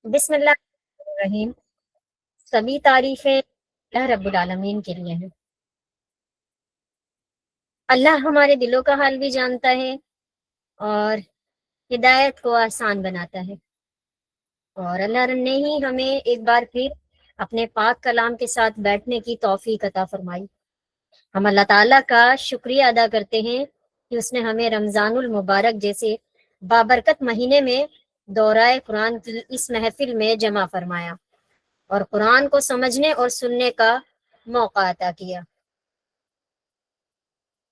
بسم اللہ الرحمن الرحیم۔ سبھی تعریفیں اللہ رب العالمین کے لیے ہیں۔ اللہ ہمارے دلوں کا حال بھی جانتا ہے اور ہدایت کو آسان بناتا ہے، اور اللہ نے ہی ہمیں ایک بار پھر اپنے پاک کلام کے ساتھ بیٹھنے کی توفیق عطا فرمائی۔ ہم اللہ تعالیٰ کا شکریہ ادا کرتے ہیں کہ اس نے ہمیں رمضان المبارک جیسے بابرکت مہینے میں دورہ قرآن کی اس محفل میں جمع فرمایا اور قرآن کو سمجھنے اور سننے کا موقع عطا کیا۔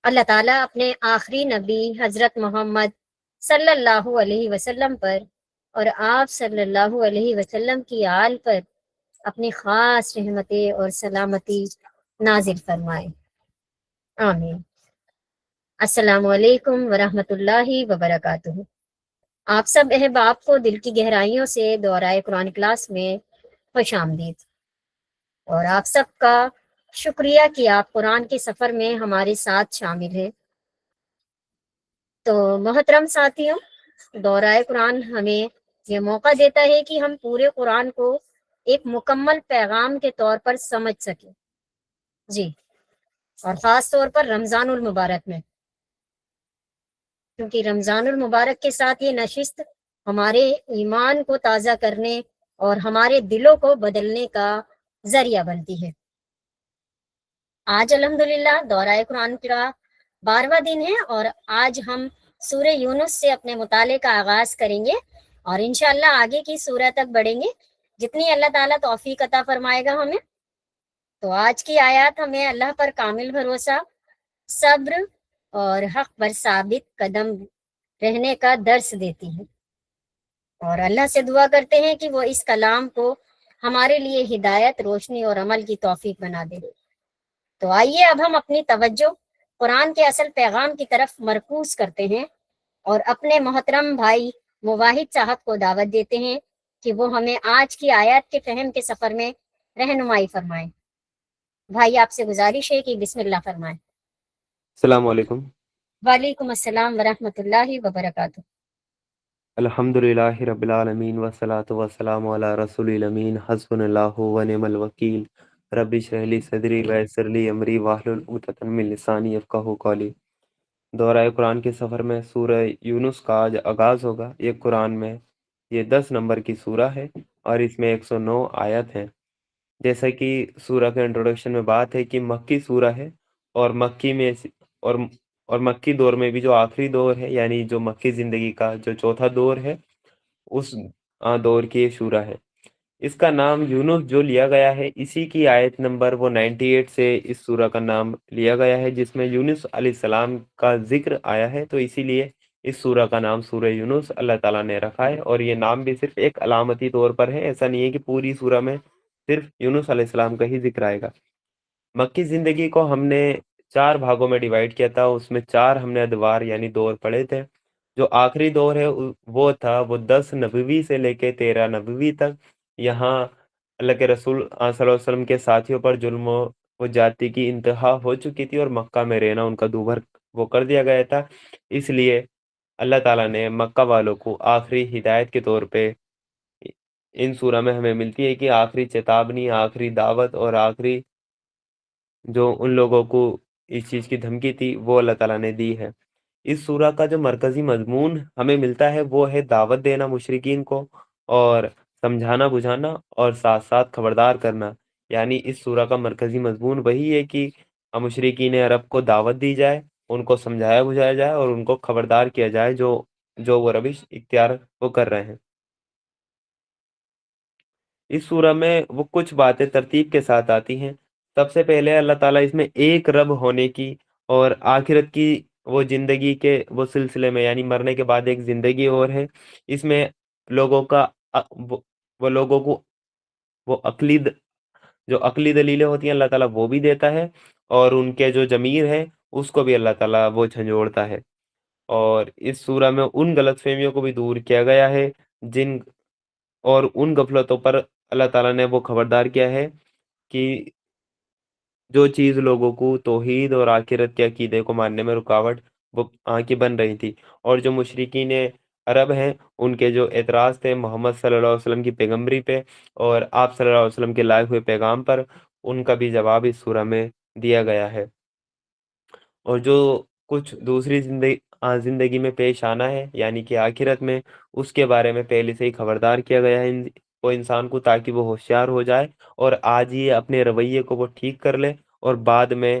اللہ تعالیٰ اپنے آخری نبی حضرت محمد صلی اللہ علیہ وسلم پر اور آپ صلی اللہ علیہ وسلم کی آل پر اپنی خاص رحمتیں اور سلامتی نازل فرمائے، آمین۔ السلام علیکم ورحمۃ اللہ وبرکاتہ۔ آپ سب احباب کو دل کی گہرائیوں سے دورہ قرآن کلاس میں خوش آمدید، اور آپ سب کا شکریہ کہ آپ قرآن کے سفر میں ہمارے ساتھ شامل ہیں۔ تو محترم ساتھیوں، دورہ قرآن ہمیں یہ موقع دیتا ہے کہ ہم پورے قرآن کو ایک مکمل پیغام کے طور پر سمجھ سکیں، جی، اور خاص طور پر رمضان المبارک میں، کیونکہ رمضان المبارک کے ساتھ یہ نشست ہمارے ایمان کو تازہ کرنے اور ہمارے دلوں کو بدلنے کا ذریعہ بنتی ہے۔ آج الحمدللہ دورہ قرآن کا 12واں دن ہے، اور آج ہم سورہ یونس سے اپنے مطالعے کا آغاز کریں گے اور انشاءاللہ آگے کی سورہ تک بڑھیں گے جتنی اللہ تعالیٰ توفیق عطا فرمائے گا ہمیں۔ تو آج کی آیات ہمیں اللہ پر کامل بھروسہ، صبر اور حق پر ثابت قدم رہنے کا درس دیتی ہے، اور اللہ سے دعا کرتے ہیں کہ وہ اس کلام کو ہمارے لیے ہدایت، روشنی اور عمل کی توفیق بنا دے۔ تو آئیے اب ہم اپنی توجہ قرآن کے اصل پیغام کی طرف مرکوز کرتے ہیں اور اپنے محترم بھائی مواحد صاحب کو دعوت دیتے ہیں کہ وہ ہمیں آج کی آیات کے فہم کے سفر میں رہنمائی فرمائیں۔ بھائی آپ سے گزارش ہے کہ بسم اللہ فرمائیں۔ السلام علیکم۔ وعلیکم السلام ورحمۃ اللہ وبرکاتہ۔ الحمد للہ رب العالمین والصلاة والسلام علی رسول الامین حسبنا اللہ ونعم الوکیل رب اشرح لی صدری ویسر لی امری واحلل عقدۃ من لسانی یفقہوا قولی۔ دورہ قرآن کے سفر میں سورہ یونس کا آج آغاز ہوگا۔ یہ قرآن میں یہ 10 نمبر کی سورہ ہے اور اس میں 109 آیت ہیں۔ جیسا کہ سورہ کے انٹروڈکشن میں بات ہے کہ مکی سورہ ہے، اور مکی میں اور اور مکی دور میں بھی جو آخری دور ہے، یعنی جو مکی زندگی کا جو چوتھا دور ہے، اس دور کی یہ سورہ ہے۔ اس کا نام یونس جو لیا گیا ہے، اسی کی آیت نمبر 98 سے اس سورہ کا نام لیا گیا ہے، جس میں یونس علیہ السلام کا ذکر آیا ہے، تو اسی لیے اس سورہ کا نام سورہ یونس اللہ تعالیٰ نے رکھا ہے۔ اور یہ نام بھی صرف ایک علامتی طور پر ہے، ایسا نہیں ہے کہ پوری سورہ میں صرف یونس علیہ السلام کا ہی ذکر آئے گا۔ مکی زندگی کو ہم نے 4 بھاگوں میں ڈیوائیڈ کیا تھا، اس میں 4 ہم نے ادوار یعنی دور پڑھے تھے۔ جو آخری دور ہے وہ تھا 10 نبوی سے لے کے 13 نبوی تک۔ یہاں اللہ کے رسول صلی اللہ علیہ وسلم کے ساتھیوں پر ظلم و جاتی کی انتہا ہو چکی تھی، اور مکہ میں رہنا ان کا دوبھر وہ کر دیا گیا تھا۔ اس لیے اللہ تعالیٰ نے مکہ والوں کو آخری ہدایت کے طور پہ ان سورہ میں ہمیں ملتی ہے کہ آخری چیتابنی، آخری دعوت اور آخری جو ان لوگوں کو اس چیز کی دھمکی تھی وہ اللہ تعالیٰ نے دی ہے۔ اس سورہ کا جو مرکزی مضمون ہمیں ملتا ہے وہ ہے دعوت دینا مشرکین کو، اور سمجھانا بجھانا، اور ساتھ ساتھ خبردار کرنا۔ یعنی اس سورہ کا مرکزی مضمون وہی ہے کہ مشرکین عرب کو دعوت دی جائے، ان کو سمجھایا بجھایا جائے، اور ان کو خبردار کیا جائے جو وہ روش اختیار وہ کر رہے ہیں۔ اس سورہ میں وہ کچھ باتیں ترتیب کے ساتھ آتی ہیں۔ سب سے پہلے اللہ تعالیٰ اس میں ایک رب ہونے کی اور آخرت کی وہ زندگی کے وہ سلسلے میں، یعنی مرنے کے بعد ایک زندگی اور ہے، اس میں لوگوں کا وہ لوگوں کو وہ جو عقلی دلیلیں ہوتی ہیں اللہ تعالیٰ وہ بھی دیتا ہے، اور ان کے جو ضمیر ہے اس کو بھی اللہ تعالیٰ وہ جھنجھوڑتا ہے۔ اور اس سورہ میں ان غلط فہمیوں کو بھی دور کیا گیا ہے جن اور ان غفلتوں پر اللہ تعالیٰ نے وہ خبردار کیا ہے کہ جو چیز لوگوں کو توحید اور آخرت کے عقیدے کو ماننے میں رکاوٹ وہ کی بن رہی تھی، اور جو مشرکین عرب ہیں ان کے جو اعتراض تھے محمد صلی اللہ علیہ وسلم کی پیغمبری پہ اور آپ صلی اللہ علیہ وسلم کے لائے ہوئے پیغام پر، ان کا بھی جواب اس سورہ میں دیا گیا ہے۔ اور جو کچھ دوسری زندگی میں پیش آنا ہے یعنی کہ آخرت میں، اس کے بارے میں پہلے سے ہی خبردار کیا گیا ہے وہ انسان کو، تاکہ وہ ہوشیار ہو جائے اور آج ہی اپنے رویے کو وہ ٹھیک کر لے اور بعد میں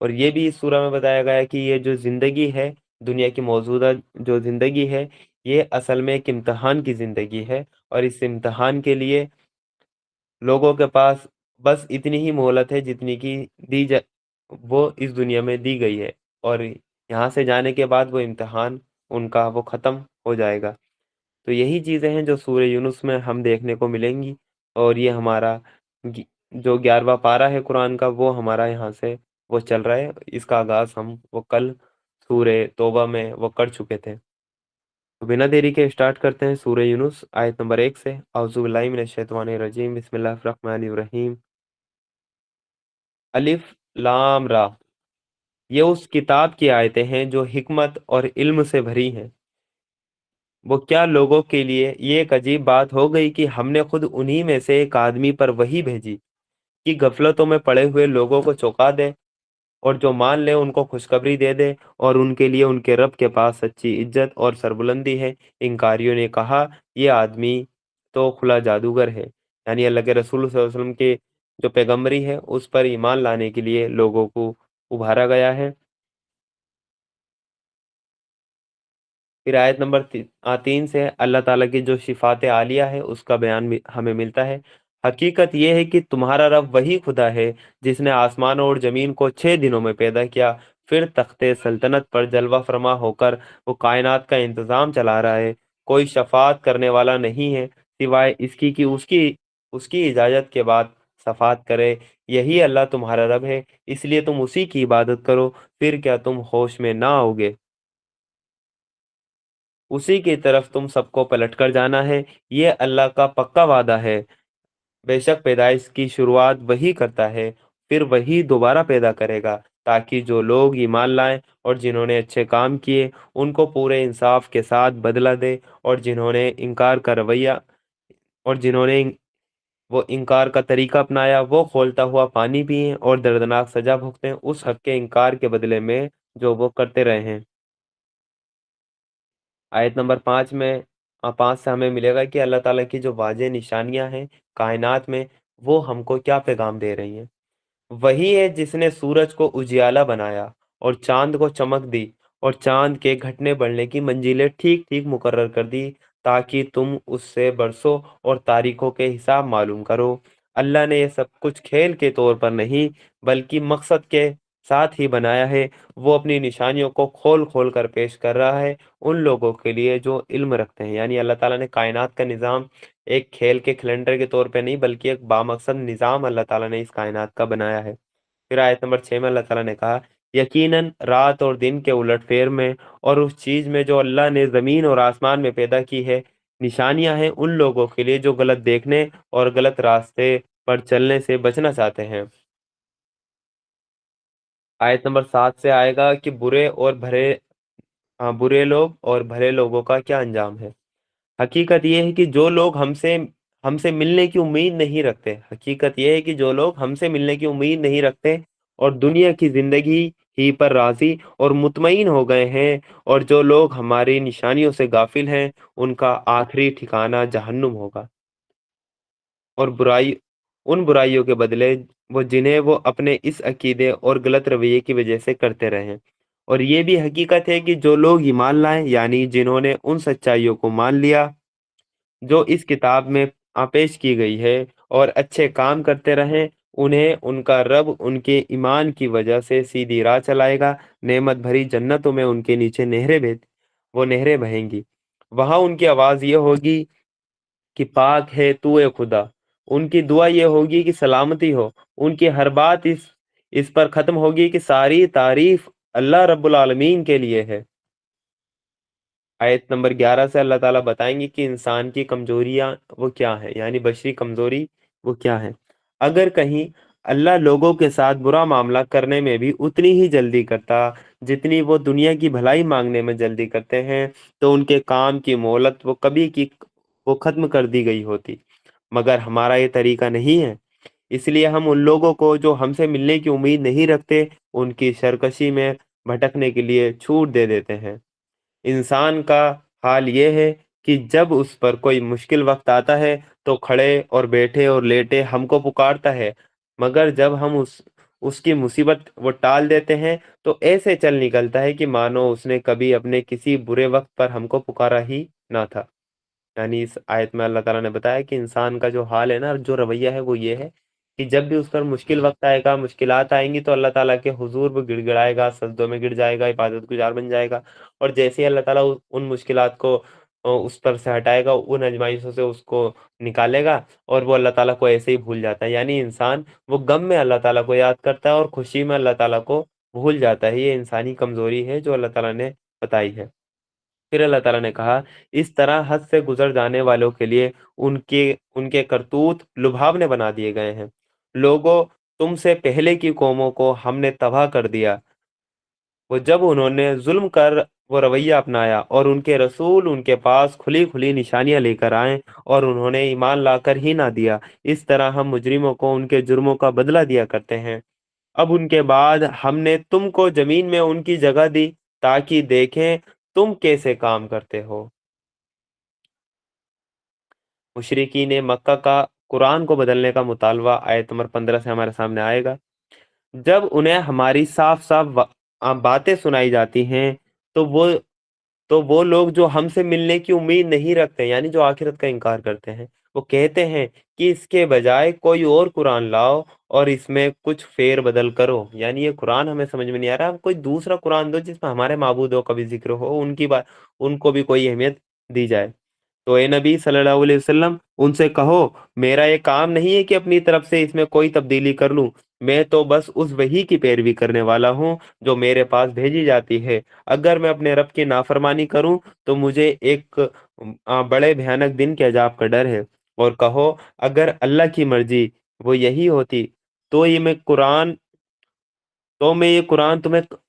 اور یہ بھی اس سورہ میں بتایا گیا ہے کہ یہ جو زندگی ہے، دنیا کی موجودہ جو زندگی ہے، یہ اصل میں ایک امتحان کی زندگی ہے، اور اس امتحان کے لیے لوگوں کے پاس بس اتنی ہی مہلت ہے جتنی کی وہ اس دنیا میں دی گئی ہے، اور یہاں سے جانے کے بعد وہ امتحان ان کا وہ ختم ہو جائے گا۔ تو یہی چیزیں ہیں جو سورہ یونس میں ہم دیکھنے کو ملیں گی، اور یہ ہمارا جو 11واں پارہ ہے قرآن کا، وہ ہمارا یہاں سے وہ چل رہا ہے۔ اس کا آغاز ہم وہ کل سورہ توبہ میں وہ کر چکے تھے۔ تو بنا دیری کے اسٹارٹ کرتے ہیں سورہ یونس آیت نمبر 1 سے۔ اعوذ باللہ من الشیطان الرجیم، بسم اللہ الرحمن الرحیم۔ الف لام را، یہ اس کتاب کی آیتیں ہیں جو حکمت اور علم سے بھری ہیں۔ وہ کیا لوگوں کے لیے یہ ایک عجیب بات ہو گئی کہ ہم نے خود انہی میں سے ایک آدمی پر وحی بھیجی کہ غفلتوں میں پڑے ہوئے لوگوں کو چونکا دے، اور جو مان لے ان کو خوشخبری دے دے، اور ان کے لیے ان کے رب کے پاس سچی عزت اور سربلندی ہے۔ انکاریوں نے کہا یہ آدمی تو کھلا جادوگر ہے، یعنی اللہ کے رسول صلی اللہ علیہ وسلم کے جو پیغمبری ہے اس پر ایمان لانے کے لیے لوگوں کو ابھارا گیا ہے۔ پھر آیت نمبر 3 سے اللہ تعالیٰ کی جو صفات عالیہ ہے اس کا بیان بھی ہمیں ملتا ہے۔ حقیقت یہ ہے کہ تمہارا رب وہی خدا ہے جس نے آسمانوں اور زمین کو 6 دنوں میں پیدا کیا، پھر تخت سلطنت پر جلوہ فرما ہو کر وہ کائنات کا انتظام چلا رہا ہے۔ کوئی شفاعت کرنے والا نہیں ہے سوائے اس کی کہ اس کی اجازت کے بعد شفاعت کرے۔ یہی اللہ تمہارا رب ہے، اس لیے تم اسی کی عبادت کرو، پھر کیا تم ہوش میں نہ آؤگے؟ اسی کی طرف تم سب کو پلٹ کر جانا ہے، یہ اللہ کا پکا وعدہ ہے۔ بے شک پیدائش کی شروعات وہی کرتا ہے، پھر وہی دوبارہ پیدا کرے گا، تاکہ جو لوگ ایمان لائیں اور جنہوں نے اچھے کام کیے ان کو پورے انصاف کے ساتھ بدلہ دے، اور جنہوں نے انکار کا رویہ اور جنہوں نے وہ انکار کا طریقہ اپنایا وہ کھولتا ہوا پانی پئیں اور دردناک سزا بھگتیں اس حق کے انکار کے بدلے میں جو وہ کرتے رہے ہیں۔ آیت نمبر 5 سے ہمیں ملے گا کہ اللہ تعالیٰ کی جو واضح نشانیاں ہیں کائنات میں، وہ ہم کو کیا پیغام دے رہی ہیں۔ وہی ہے جس نے سورج کو اجیالہ بنایا اور چاند کو چمک دی، اور چاند کے گھٹنے بڑھنے کی منزلیں ٹھیک ٹھیک مقرر کر دی، تاکہ تم اس سے برسوں اور تاریخوں کے حساب معلوم کرو۔ اللہ نے یہ سب کچھ کھیل کے طور پر نہیں بلکہ مقصد کے ساتھ ہی بنایا ہے۔ وہ اپنی نشانیوں کو کھول کھول کر پیش کر رہا ہے ان لوگوں کے لیے جو علم رکھتے ہیں، یعنی اللہ تعالیٰ نے کائنات کا نظام ایک کھیل کے کیلنڈر کے طور پہ نہیں بلکہ ایک بامقصد نظام اللہ تعالیٰ نے اس کائنات کا بنایا ہے۔ پھر آیت نمبر 6 میں اللہ تعالیٰ نے کہا یقیناً رات اور دن کے الٹ پھیر میں اور اس چیز میں جو اللہ نے زمین اور آسمان میں پیدا کی ہے نشانیاں ہیں ان لوگوں کے لیے جو غلط دیکھنے اور غلط راستے پر چلنے سے بچنا چاہتے ہیں۔ آیت نمبر 7 سے آئے گا کہ برے لوگ اور بھلے لوگوں کا کیا انجام ہے۔ حقیقت یہ ہے کہ جو لوگ ہم سے ملنے کی امید نہیں رکھتے، حقیقت یہ ہے کہ جو لوگ ہم سے ملنے کی امید نہیں رکھتے اور دنیا کی زندگی ہی پر راضی اور مطمئن ہو گئے ہیں، اور جو لوگ ہماری نشانیوں سے غافل ہیں ان کا آخری ٹھکانہ جہنم ہوگا، اور ان برائیوں کے بدلے وہ جنہیں وہ اپنے اس عقیدے اور غلط رویے کی وجہ سے کرتے رہے۔ اور یہ بھی حقیقت ہے کہ جو لوگ ایمان لائیں یعنی جنہوں نے ان سچائیوں کو مان لیا جو اس کتاب میں پیش کی گئی ہے اور اچھے کام کرتے رہیں، انہیں ان کا رب ان کے ایمان کی وجہ سے سیدھی راہ چلائے گا۔ نعمت بھری جنتوں میں ان کے نیچے نہریں بہیں گی، وہاں ان کی آواز یہ ہوگی کہ پاک ہے تو اے خدا۔ ان کی دعا یہ ہوگی کہ سلامتی ہو۔ ان کی ہر بات اس پر ختم ہوگی کہ ساری تعریف اللہ رب العالمین کے لیے ہے۔ آیت نمبر 11 سے اللہ تعالیٰ بتائیں گے کہ انسان کی کمزوریاں وہ کیا ہیں، یعنی بشری کمزوری وہ کیا ہے۔ اگر کہیں اللہ لوگوں کے ساتھ برا معاملہ کرنے میں بھی اتنی ہی جلدی کرتا جتنی وہ دنیا کی بھلائی مانگنے میں جلدی کرتے ہیں، تو ان کے کام کی مہلت وہ کبھی کی وہ ختم کر دی گئی ہوتی، مگر ہمارا یہ طریقہ نہیں ہے۔ اس لیے ہم ان لوگوں کو جو ہم سے ملنے کی امید نہیں رکھتے، ان کی سرکشی میں بھٹکنے کے لیے چھوٹ دے دیتے ہیں۔ انسان کا حال یہ ہے کہ جب اس پر کوئی مشکل وقت آتا ہے تو کھڑے اور بیٹھے اور لیٹے ہم کو پکارتا ہے، مگر جب ہم اس کی مصیبت وہ ٹال دیتے ہیں تو ایسے چل نکلتا ہے کہ مانو اس نے کبھی اپنے کسی برے وقت پر ہم کو پکارا ہی نہ تھا۔ یعنی اس آیت میں اللہ تعالیٰ نے بتایا کہ انسان کا جو حال ہے نا، جو رویہ ہے، وہ یہ ہے کہ جب بھی اس پر مشکل وقت آئے گا، مشکلات آئیں گی، تو اللہ تعالیٰ کے حضور وہ گڑ گڑائے گا، سجدوں میں گر جائے گا، عبادت گزار بن جائے گا۔ اور جیسے ہی اللہ تعالیٰ ان مشکلات کو اس پر سے ہٹائے گا، ان ازمائشوں سے اس کو نکالے گا، اور وہ اللہ تعالیٰ کو ایسے ہی بھول جاتا ہے۔ یعنی انسان وہ غم میں اللہ تعالیٰ کو یاد کرتا ہے اور خوشی میں اللہ تعالیٰ کو بھول جاتا ہے۔ یہ انسانی کمزوری ہے جو اللہ تعالیٰ نے بتائی ہے۔ پھر اللہ تعالیٰ نے کہا، اس طرح حد سے گزر جانے والوں کے لیے ان کے کرتوت لبھاونے بنا دیے گئے ہیں۔ لوگوں، تم سے پہلے کی قوموں کو ہم نے تباہ کر دیا، وہ جب انہوں نے ظلم کر وہ رویہ اپنایا، اور ان کے رسول ان کے پاس کھلی کھلی نشانیاں لے کر آئیں اور انہوں نے ایمان لا کر ہی نہ دیا۔ اس طرح ہم مجرموں کو ان کے جرموں کا بدلہ دیا کرتے ہیں۔ اب ان کے بعد ہم نے تم کو زمین میں ان کی جگہ دی تاکہ دیکھیں تم کیسے کام کرتے ہو۔ مشرکین مکہ کا قرآن کو بدلنے کا مطالبہ آیت نمبر 15 سے ہمارے سامنے آئے گا۔ جب انہیں ہماری صاف صاف باتیں سنائی جاتی ہیں تو وہ لوگ جو ہم سے ملنے کی امید نہیں رکھتے، یعنی جو آخرت کا انکار کرتے ہیں، وہ کہتے ہیں کہ اس کے بجائے کوئی اور قرآن لاؤ اور اس میں کچھ فیر بدل کرو۔ یعنی یہ قرآن ہمیں سمجھ میں نہیں آ رہا، ہم کوئی دوسرا قرآن دو جس میں ہمارے معبودوں کا بھی ذکر ہو، ان کی بات، ان کو بھی کوئی اہمیت دی جائے۔ تو اے نبی صلی اللہ علیہ وسلم، ان سے کہو، میرا یہ کام نہیں ہے کہ اپنی طرف سے اس میں کوئی تبدیلی کر لوں، میں تو بس اس وحی کی پیروی کرنے والا ہوں جو میرے پاس بھیجی جاتی ہے۔ اگر میں اپنے رب کی نافرمانی کروں تو مجھے ایک بڑے بھیانک دن کے عذاب کا ڈر ہے۔ اور کہو، اگر اللہ کی مرضی وہ یہی ہوتی تو یہ قرآن تمہیں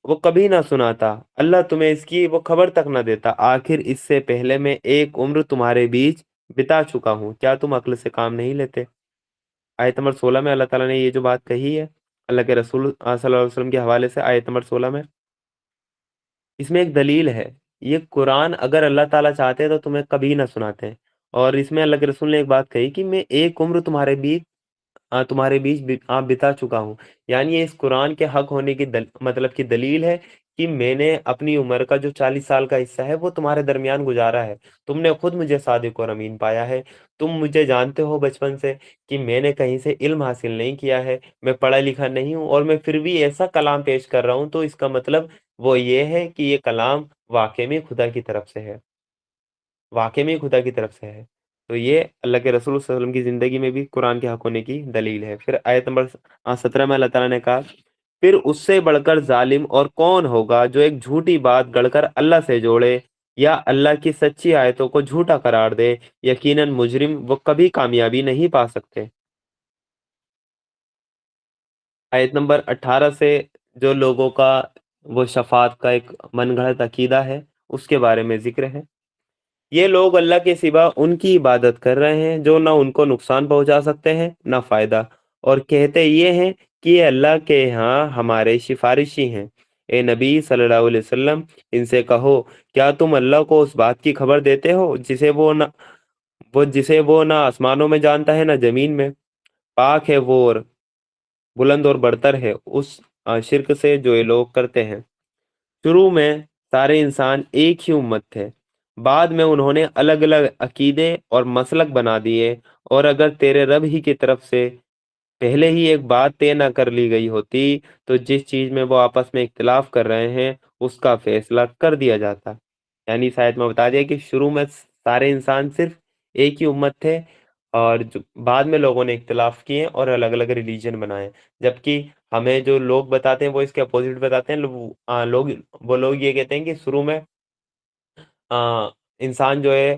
وہ کبھی نہ سناتا، اللہ تمہیں اس کی وہ خبر تک نہ دیتا۔ آخر اس سے پہلے میں ایک عمر تمہارے بیچ بتا چکا ہوں، کیا تم عقل سے کام نہیں لیتے؟ آیت نمبر 16 میں اللہ تعالیٰ نے یہ جو بات کہی ہے اللہ کے رسول صلی اللہ علیہ وسلم کے حوالے سے، آیت نمبر 16 میں، اس میں ایک دلیل ہے۔ یہ قرآن اگر اللہ تعالیٰ چاہتے تو تمہیں کبھی نہ سناتے، اور اس میں اللہ کے رسول نے ایک بات کہی کہ میں ایک عمر تمہارے بیچ بتا چکا ہوں۔ یعنی یہ اس قرآن کے حق ہونے کی مطلب کی دلیل ہے کہ میں نے اپنی عمر کا جو 40 سال کا حصہ ہے وہ تمہارے درمیان گزارا ہے۔ تم نے خود مجھے صادق اور امین پایا ہے۔ تم مجھے جانتے ہو بچپن سے کہ میں نے کہیں سے علم حاصل نہیں کیا ہے، میں پڑھا لکھا نہیں ہوں، اور میں پھر بھی ایسا کلام پیش کر رہا ہوں، تو اس کا مطلب وہ یہ ہے کہ یہ کلام واقع میں خدا کی طرف سے ہے، واقع میں خدا کی طرف سے ہے۔ تو یہ اللہ کے رسول صلی اللہ علیہ وسلم کی زندگی میں بھی قرآن کے حق ہونے کی دلیل ہے۔ پھر آیت نمبر 17 میں اللہ تعالیٰ نے کہا، پھر اس سے بڑھ کر ظالم اور کون ہوگا جو ایک جھوٹی بات گڑھ کر اللہ سے جوڑے یا اللہ کی سچی آیتوں کو جھوٹا قرار دے۔ یقیناً مجرم وہ کبھی کامیابی نہیں پا سکتے۔ آیت نمبر 18 سے جو لوگوں کا وہ شفاعت کا ایک من گھڑت عقیدہ ہے اس کے بارے میں ذکر ہے۔ یہ لوگ اللہ کے سوا ان کی عبادت کر رہے ہیں جو نہ ان کو نقصان پہنچا سکتے ہیں نہ فائدہ، اور کہتے یہ ہیں کہ یہ اللہ کے ہاں ہمارے سفارشی ہیں۔ اے نبی صلی اللہ علیہ وسلم، ان سے کہو، کیا تم اللہ کو اس بات کی خبر دیتے ہو جسے وہ نہ آسمانوں میں جانتا ہے نہ زمین میں؟ پاک ہے وہ اور بلند اور برتر ہے اس شرک سے جو یہ لوگ کرتے ہیں۔ شروع میں سارے انسان ایک ہی امت تھے، بعد میں انہوں نے الگ الگ عقیدے اور مسلک بنا دیے، اور اگر تیرے رب ہی کی طرف سے پہلے ہی ایک بات طے نہ کر لی گئی ہوتی تو جس چیز میں وہ آپس میں اختلاف کر رہے ہیں اس کا فیصلہ کر دیا جاتا۔ یعنی شاید میں بتا دیا کہ شروع میں سارے انسان صرف ایک ہی امت تھے، اور بعد میں لوگوں نے اختلاف کیے اور الگ الگ ریلیجن بنائے، جبکہ ہمیں جو لوگ بتاتے ہیں وہ اس کے اپوزٹ بتاتے ہیں۔ وہ لوگ یہ کہتے ہیں کہ شروع میں انسان جو ہے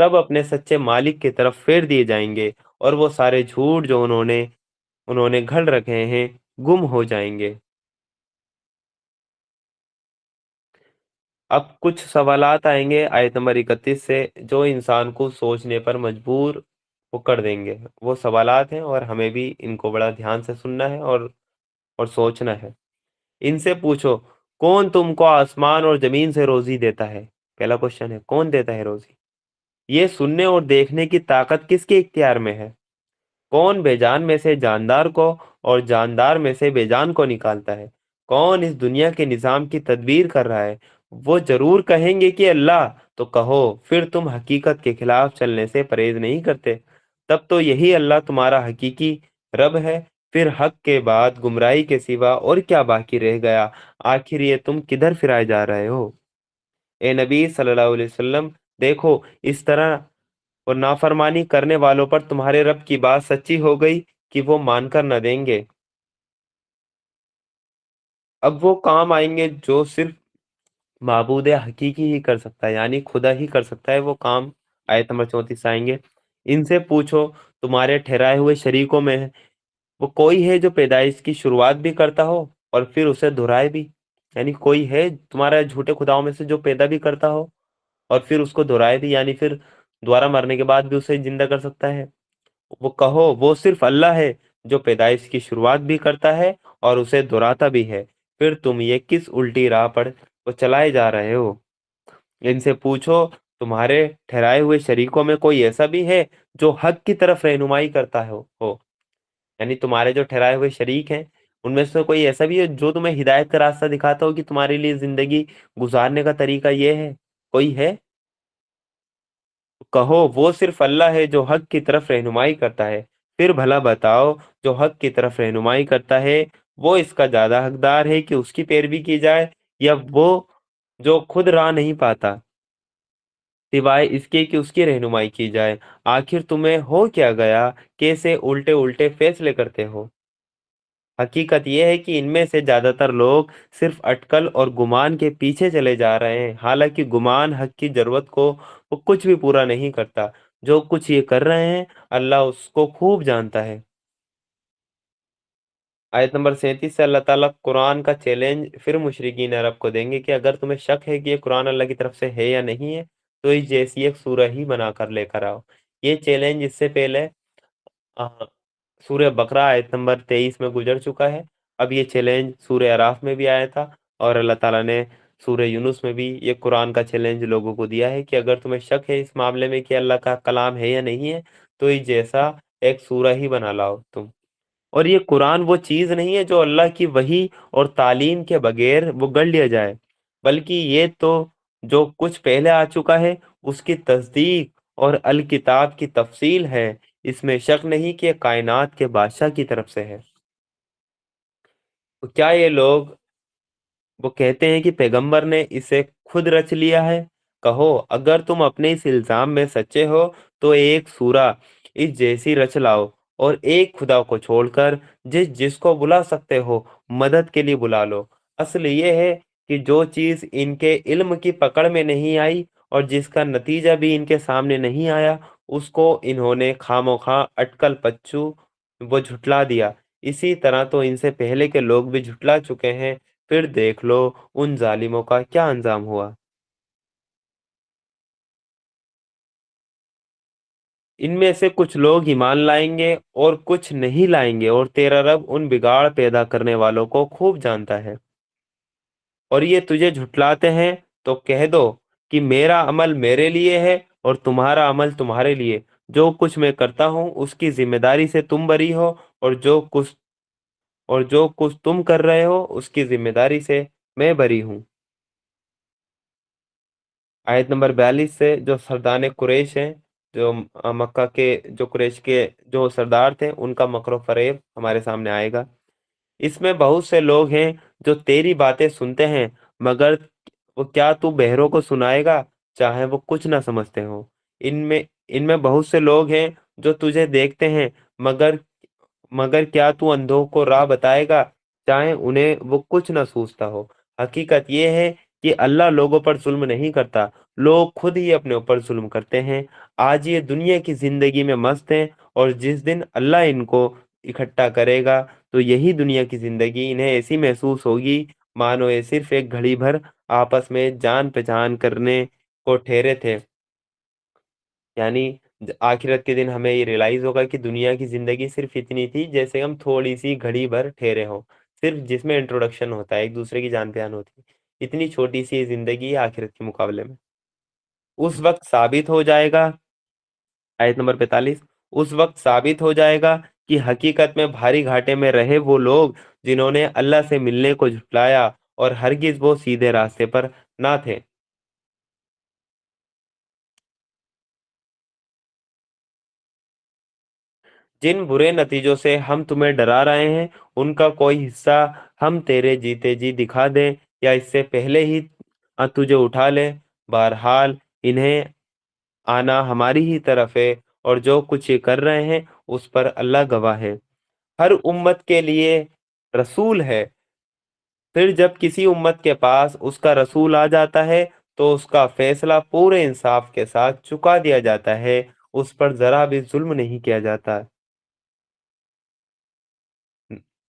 سب اپنے سچے مالک کی طرف پھیر دیے جائیں گے، اور وہ سارے جھوٹ جو انہوں نے گھڑ رکھے ہیں گم ہو جائیں گے۔ اب کچھ سوالات آئیں گے آیت نمبر 31 سے، جو انسان کو سوچنے پر مجبور وہ کر دیں گے۔ وہ سوالات ہیں اور ہمیں بھی ان کو بڑا دھیان سے سننا ہے اور سوچنا ہے۔ ان سے پوچھو، کون تم کو آسمان اور زمین سے روزی دیتا ہے؟ پہلا کوشچن ہے، کون دیتا ہے روزی؟ یہ سننے اور دیکھنے کی طاقت کس کے اختیار میں ہے؟ کون بے جان میں سے جاندار کو اور جاندار میں سے بے جان کو نکالتا ہے؟ کون اس دنیا کے نظام کی تدبیر کر رہا ہے؟ وہ ضرور کہیں گے کہ اللہ۔ تو کہو، پھر تم حقیقت کے خلاف چلنے سے پرہیز نہیں کرتے؟ تب تو یہی اللہ تمہارا حقیقی رب ہے۔ پھر حق کے بعد گمراہی کے سوا اور کیا باقی رہ گیا؟ آخر یہ تم کدھر پھرائے جا رہے ہو؟ اے نبی صلی اللہ علیہ وسلم، دیکھو، اس طرح اور نافرمانی کرنے والوں پر تمہارے رب کی بات سچی ہو گئی کہ وہ مان کر نہ دیں گے۔ اب وہ کام آئیں گے جو صرف معبود حقیقی ہی کر سکتا ہے، یعنی خدا ہی کر سکتا ہے۔ وہ کام آیت نمبر 34 آئیں گے۔ ان سے پوچھو، تمہارے ٹھہرائے ہوئے شریکوں میں وہ کوئی ہے جو پیدائش کی شروعات بھی کرتا ہو اور پھر اسے دہرائے بھی؟ یعنی کوئی ہے تمہارا جھوٹے خداؤں میں سے جو پیدا بھی کرتا ہو اور پھر اس کو دہرائے بھی، یعنی پھر دوبارہ مرنے کے بعد بھی اسے زندہ کر سکتا ہے؟ وہ کہو، وہ صرف اللہ ہے جو پیدائش کی شروعات بھی کرتا ہے اور اسے دہراتا بھی ہے۔ پھر تم یہ کس الٹی راہ پر وہ چلائے جا رہے ہو؟ ان سے پوچھو، تمہارے ٹھہرائے ہوئے شریکوں میں کوئی ایسا بھی ہے جو حق کی طرف رہنمائی کرتا ہو؟ یعنی تمہارے جو ٹھہرائے ہوئے شریک ہیں ان میں سے کوئی ایسا بھی ہے جو تمہیں ہدایت کا راستہ دکھاتا ہو کہ تمہارے لیے زندگی گزارنے کا طریقہ یہ ہے؟ کوئی ہے؟ کہو، وہ صرف اللہ ہے جو حق کی طرف رہنمائی کرتا ہے۔ پھر بھلا بتاؤ، جو حق کی طرف رہنمائی کرتا ہے وہ اس کا زیادہ حقدار ہے کہ اس کی پیروی کی جائے، یا وہ جو خود راہ نہیں پاتا سوائے اس کے کہ اس کی رہنمائی کی جائے؟ آخر تمہیں ہو کیا گیا؟ کیسے الٹے الٹے فیصلے کرتے ہو؟ حقیقت یہ ہے کہ ان میں سے زیادہ تر لوگ صرف اٹکل اور گمان کے پیچھے چلے جا رہے ہیں، حالانکہ گمان حق کی ضرورت کو وہ کچھ بھی پورا نہیں کرتا۔ جو کچھ یہ کر رہے ہیں اللہ اس کو خوب جانتا ہے۔ آیت نمبر 37 سے اللہ تعالیٰ قرآن کا چیلنج پھر مشرکین عرب کو دیں گے کہ اگر تمہیں شک ہے کہ یہ قرآن اللہ کی طرف سے ہے یا نہیں ہے تو اس جیسی ایک سورہ ہی بنا کر لے کر آؤ۔ یہ چیلنج اس سے پہلے آ، سورہ بقرہ آیت نمبر 23 میں گزر چکا ہے۔ اب یہ چیلنج سورہ اعراف میں بھی آیا تھا، اور اللہ تعالیٰ نے سورہ یونس میں بھی یہ قرآن کا چیلنج لوگوں کو دیا ہے کہ اگر تمہیں شک ہے اس معاملے میں کہ اللہ کا کلام ہے یا نہیں ہے تو اس جیسا ایک سورہ ہی بنا لاؤ تم۔ اور یہ قرآن وہ چیز نہیں ہے جو اللہ کی وحی اور تعلیم کے بغیر وہ گڑھ لیا جائے، بلکہ یہ تو جو کچھ پہلے آ چکا ہے اس کی تصدیق اور الکتاب کی تفصیل ہے۔ اس میں شک نہیں کہ یہ کائنات کے بادشاہ کی طرف سے ہے۔ تو کیا یہ لوگ وہ کہتے ہیں کہ پیغمبر نے اسے خود رچ لیا ہے؟ کہو، اگر تم اپنے اس الزام میں سچے ہو تو ایک سورہ اس جیسی رچ لاؤ، اور ایک خدا کو چھوڑ کر جس کو بلا سکتے ہو مدد کے لیے بلا لو۔ اصل یہ ہے کہ جو چیز ان کے علم کی پکڑ میں نہیں آئی اور جس کا نتیجہ بھی ان کے سامنے نہیں آیا، اس کو انہوں نے خواہ مخواہ اٹکل پچو وہ جھٹلا دیا۔ اسی طرح تو ان سے پہلے کے لوگ بھی جھٹلا چکے ہیں۔ پھر دیکھ لو ان ظالموں کا کیا انجام ہوا۔ ان میں سے کچھ لوگ ایمان لائیں گے اور کچھ نہیں لائیں گے، اور تیرا رب ان بگاڑ پیدا کرنے والوں کو خوب جانتا ہے۔ اور یہ تجھے جھٹلاتے ہیں تو کہہ دو کہ میرا عمل میرے لیے ہے اور تمہارا عمل تمہارے لیے۔ جو کچھ میں کرتا ہوں اس کی ذمہ داری سے تم بری ہو، اور جو کچھ تم کر رہے ہو اس کی ذمہ داری سے میں بری ہوں۔ آیت نمبر 42 سے جو سردان قریش ہیں، جو مکہ کے جو قریش کے جو سردار تھے، ان کا مکر و فریب ہمارے سامنے آئے گا۔ اس میں بہت سے لوگ ہیں جو تیری باتیں سنتے ہیں، مگر وہ کیا تو بہروں کو سنائے گا چاہے وہ کچھ نہ سمجھتے ہوں؟ ان میں بہت سے لوگ ہیں جو تجھے دیکھتے ہیں، مگر کیا تو اندھوں کو راہ بتائے گا چاہے انہیں وہ کچھ نہ سوچتا ہو؟ حقیقت یہ ہے کہ اللہ لوگوں پر ظلم نہیں کرتا، لوگ خود ہی اپنے اوپر ظلم کرتے ہیں۔ آج یہ دنیا کی زندگی میں مست ہیں، اور جس دن اللہ ان کو اکٹھا کرے گا تو یہی دنیا کی زندگی انہیں ایسی محسوس ہوگی مانو یہ صرف ایک گھڑی بھر آپس میں جان پہچان کرنے کو ٹھہرے تھے۔ یعنی آخرت کے دن ہمیں یہ ریلائز ہوگا کہ دنیا کی زندگی صرف اتنی تھی جیسے ہم تھوڑی سی گھڑی بھر ٹھہرے ہوں، صرف جس میں انٹروڈکشن ہوتا ہے، ایک دوسرے کی جان پہچان ہوتی ہے، اتنی چھوٹی سی یہ زندگی ہے آخرت کے مقابلے میں۔ اس وقت ثابت ہو جائے گا، آیت نمبر 45، اس وقت ثابت ہو جائے گا کہ حقیقت میں بھاری گھاٹے میں رہے وہ لوگ جنہوں نے اللہ سے ملنے کو جھٹلایا اور ہرگز وہ سیدھے راستے پر نہ تھے۔ جن برے نتیجوں سے ہم تمہیں ڈرا رہے ہیں ان کا کوئی حصہ ہم تیرے جیتے جی دکھا دیں یا اس سے پہلے ہی تجھے اٹھا لیں، بہرحال انہیں آنا ہماری ہی طرف ہے، اور جو کچھ یہ کر رہے ہیں اس پر اللہ گواہ ہے۔ ہر امت کے لیے رسول ہے، پھر جب کسی امت کے پاس اس کا رسول آ جاتا ہے تو اس کا فیصلہ پورے انصاف کے ساتھ چکا دیا جاتا ہے، اس پر ذرا بھی ظلم نہیں کیا جاتا۔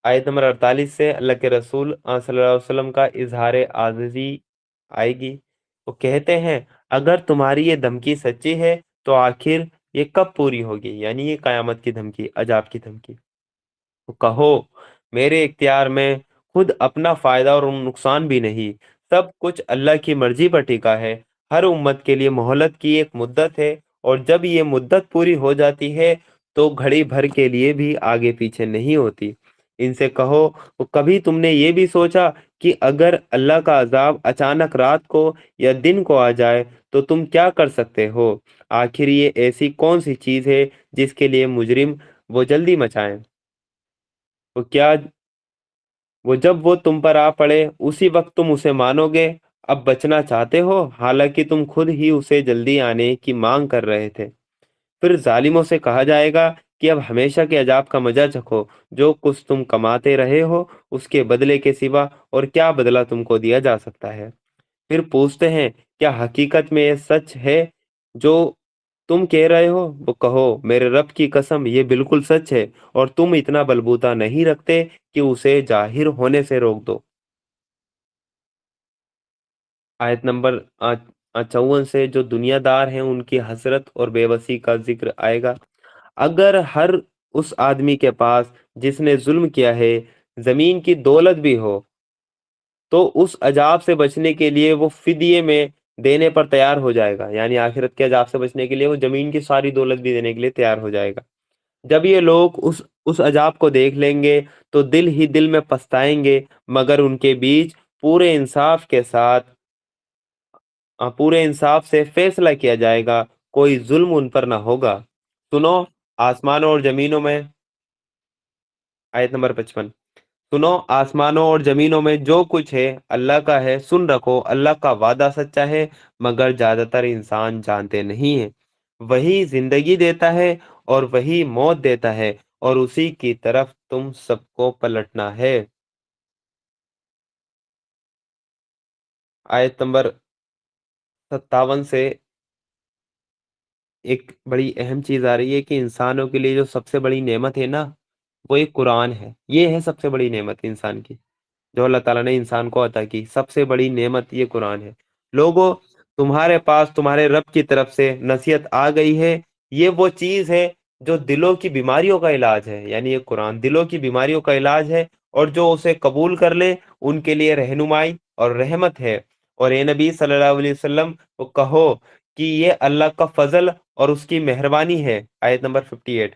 آیت نمبر 48 سے اللہ کے رسول صلی اللہ علیہ وسلم کا اظہار عاجزی آئے گی۔ وہ کہتے ہیں اگر تمہاری یہ دھمکی سچی ہے تو آخر یہ کب پوری ہوگی، یعنی یہ قیامت کی دھمکی، عذاب کی دھمکی۔ تو کہو میرے اختیار میں خود اپنا فائدہ اور نقصان بھی نہیں، سب کچھ اللہ کی مرضی پر ٹکا ہے۔ ہر امت کے لیے مہلت کی ایک مدت ہے، اور جب یہ مدت پوری ہو جاتی ہے تو گھڑی بھر کے لیے بھی آگے پیچھے نہیں ہوتی۔ ان سے کہو کبھی تم نے یہ بھی سوچا کہ اگر اللہ کا عذاب اچانک رات کو یا دن کو آ جائے تو تم کیا کر سکتے ہو؟ آخر یہ ایسی کون سی چیز ہے جس کے لیے مجرم وہ جلدی مچائیں؟ وہ کیا وہ جب وہ تم پر آ پڑے اسی وقت تم اسے مانو گے؟ اب بچنا چاہتے ہو حالانکہ تم خود ہی اسے جلدی آنے کی مانگ کر رہے تھے۔ پھر ظالموں سے کہا جائے گا کہ اب ہمیشہ کے عذاب کا مزہ چکھو، جو کچھ تم کماتے رہے ہو اس کے بدلے کے سوا اور کیا بدلہ تم کو دیا جا سکتا ہے؟ پھر پوچھتے ہیں کیا حقیقت میں یہ سچ ہے جو تم کہہ رہے ہو؟ وہ کہو میرے رب کی قسم یہ بالکل سچ ہے، اور تم اتنا بلبوتا نہیں رکھتے کہ اسے ظاہر ہونے سے روک دو۔ آیت نمبر 54 سے جو دنیا دار ہیں ان کی حسرت اور بے بسی کا ذکر آئے گا۔ اگر ہر اس آدمی کے پاس جس نے ظلم کیا ہے زمین کی دولت بھی ہو تو اس عذاب سے بچنے کے لیے وہ فدیے میں دینے پر تیار ہو جائے گا، یعنی آخرت کے عذاب سے بچنے کے لیے وہ زمین کی ساری دولت بھی دینے کے لیے تیار ہو جائے گا۔ جب یہ لوگ اس عذاب کو دیکھ لیں گے تو دل ہی دل میں پچھتائیں گے، مگر ان کے بیچ پورے انصاف کے ساتھ پورے انصاف سے فیصلہ کیا جائے گا، کوئی ظلم ان پر نہ ہوگا۔ سنو آسمانوں اور زمینوں میں، آیت نمبر 55، سنو آسمانوں اور زمینوں میں جو کچھ ہے اللہ کا ہے، سن رکھو اللہ کا وعدہ سچا ہے، مگر زیادہ تر انسان جانتے نہیں ہیں۔ وہی زندگی دیتا ہے اور وہی موت دیتا ہے، اور اسی کی طرف تم سب کو پلٹنا ہے۔ آیت نمبر 57 سے ایک بڑی اہم چیز آ رہی ہے کہ انسانوں کے لیے جو سب سے بڑی نعمت ہے نا وہ ایک قرآن ہے، یہ ہے سب سے بڑی نعمت انسان کی، جو اللہ تعالیٰ نے انسان کو عطا کی سب سے بڑی نعمت یہ قرآن ہے۔ لوگوں تمہارے پاس تمہارے رب کی طرف سے نصیحت آ گئی ہے، یہ وہ چیز ہے جو دلوں کی بیماریوں کا علاج ہے، یعنی یہ قرآن دلوں کی بیماریوں کا علاج ہے، اور جو اسے قبول کر لے ان کے لیے رہنمائی اور رحمت ہے۔ اور اے نبی صلی اللہ علیہ وسلم کو کہو کہ یہ اللہ کا فضل اور اس کی مہربانی ہے۔ آیت نمبر 58،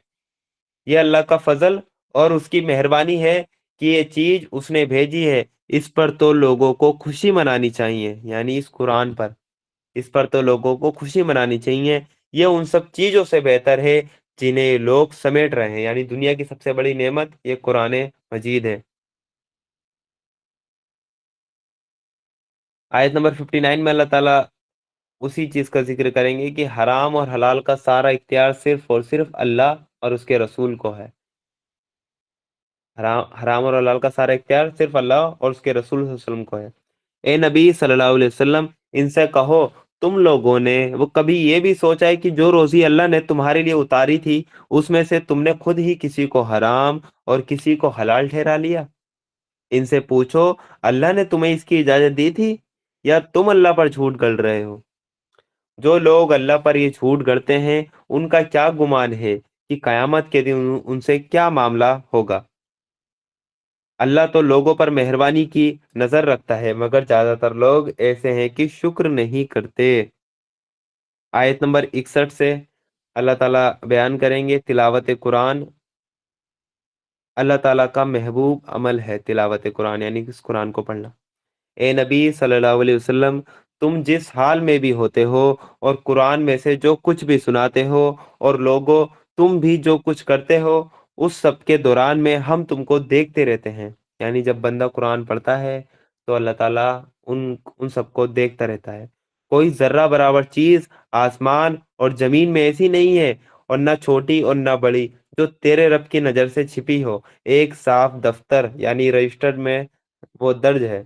یہ اللہ کا فضل اور اس کی مہربانی ہے کہ یہ چیز اس نے بھیجی ہے، اس پر تو لوگوں کو خوشی منانی چاہیے، یعنی اس قرآن پر، اس پر تو لوگوں کو خوشی منانی چاہیے۔ یہ ان سب چیزوں سے بہتر ہے جنہیں یہ لوگ سمیٹ رہے ہیں، یعنی دنیا کی سب سے بڑی نعمت یہ قرآن مجید ہے۔ آیت نمبر 59 میں اللہ تعالیٰ اسی چیز کا ذکر کریں گے کہ حرام اور حلال کا سارا اختیار صرف اور صرف اللہ اور اس کے رسول کو ہے۔ حرام اور حلال کا سارا اختیار صرف اللہ اور اس کے رسول صلی اللہ علیہ وسلم کو ہے۔ اے نبی صلی اللہ علیہ وسلم ان سے کہو تم لوگوں نے وہ کبھی یہ بھی سوچا ہے کہ جو روزی اللہ نے تمہارے لیے اتاری تھی اس میں سے تم نے خود ہی کسی کو حرام اور کسی کو حلال ٹھہرا لیا؟ ان سے پوچھو اللہ نے تمہیں اس کی اجازت دی تھی یا تم اللہ پر جھوٹ گڑ رہے ہو؟ جو لوگ اللہ پر یہ جھوٹ گڑتے ہیں ان کا کیا گمان ہے کہ قیامت کے دن ان سے کیا معاملہ ہوگا؟ اللہ تو لوگوں پر مہربانی کی نظر رکھتا ہے مگر زیادہ تر لوگ ایسے ہیں کہ شکر نہیں کرتے۔ آیت نمبر 61 سے اللہ تعالیٰ بیان کریں گے تلاوت قرآن اللہ تعالیٰ کا محبوب عمل ہے۔ تلاوت قرآن یعنی کہ اس قرآن کو پڑھنا۔ اے نبی صلی اللہ علیہ وسلم تم جس حال میں بھی ہوتے ہو اور قرآن میں سے جو کچھ بھی سناتے ہو اور لوگوں تم بھی جو کچھ کرتے ہو اس سب کے دوران میں ہم تم کو دیکھتے رہتے ہیں۔ یعنی جب بندہ قرآن پڑھتا ہے تو اللہ تعالیٰ ان سب کو دیکھتا رہتا ہے۔ کوئی ذرہ برابر چیز آسمان اور زمین میں ایسی نہیں ہے اور نہ چھوٹی اور نہ بڑی جو تیرے رب کی نظر سے چھپی ہو، ایک صاف دفتر یعنی رجسٹر میں وہ درج ہے۔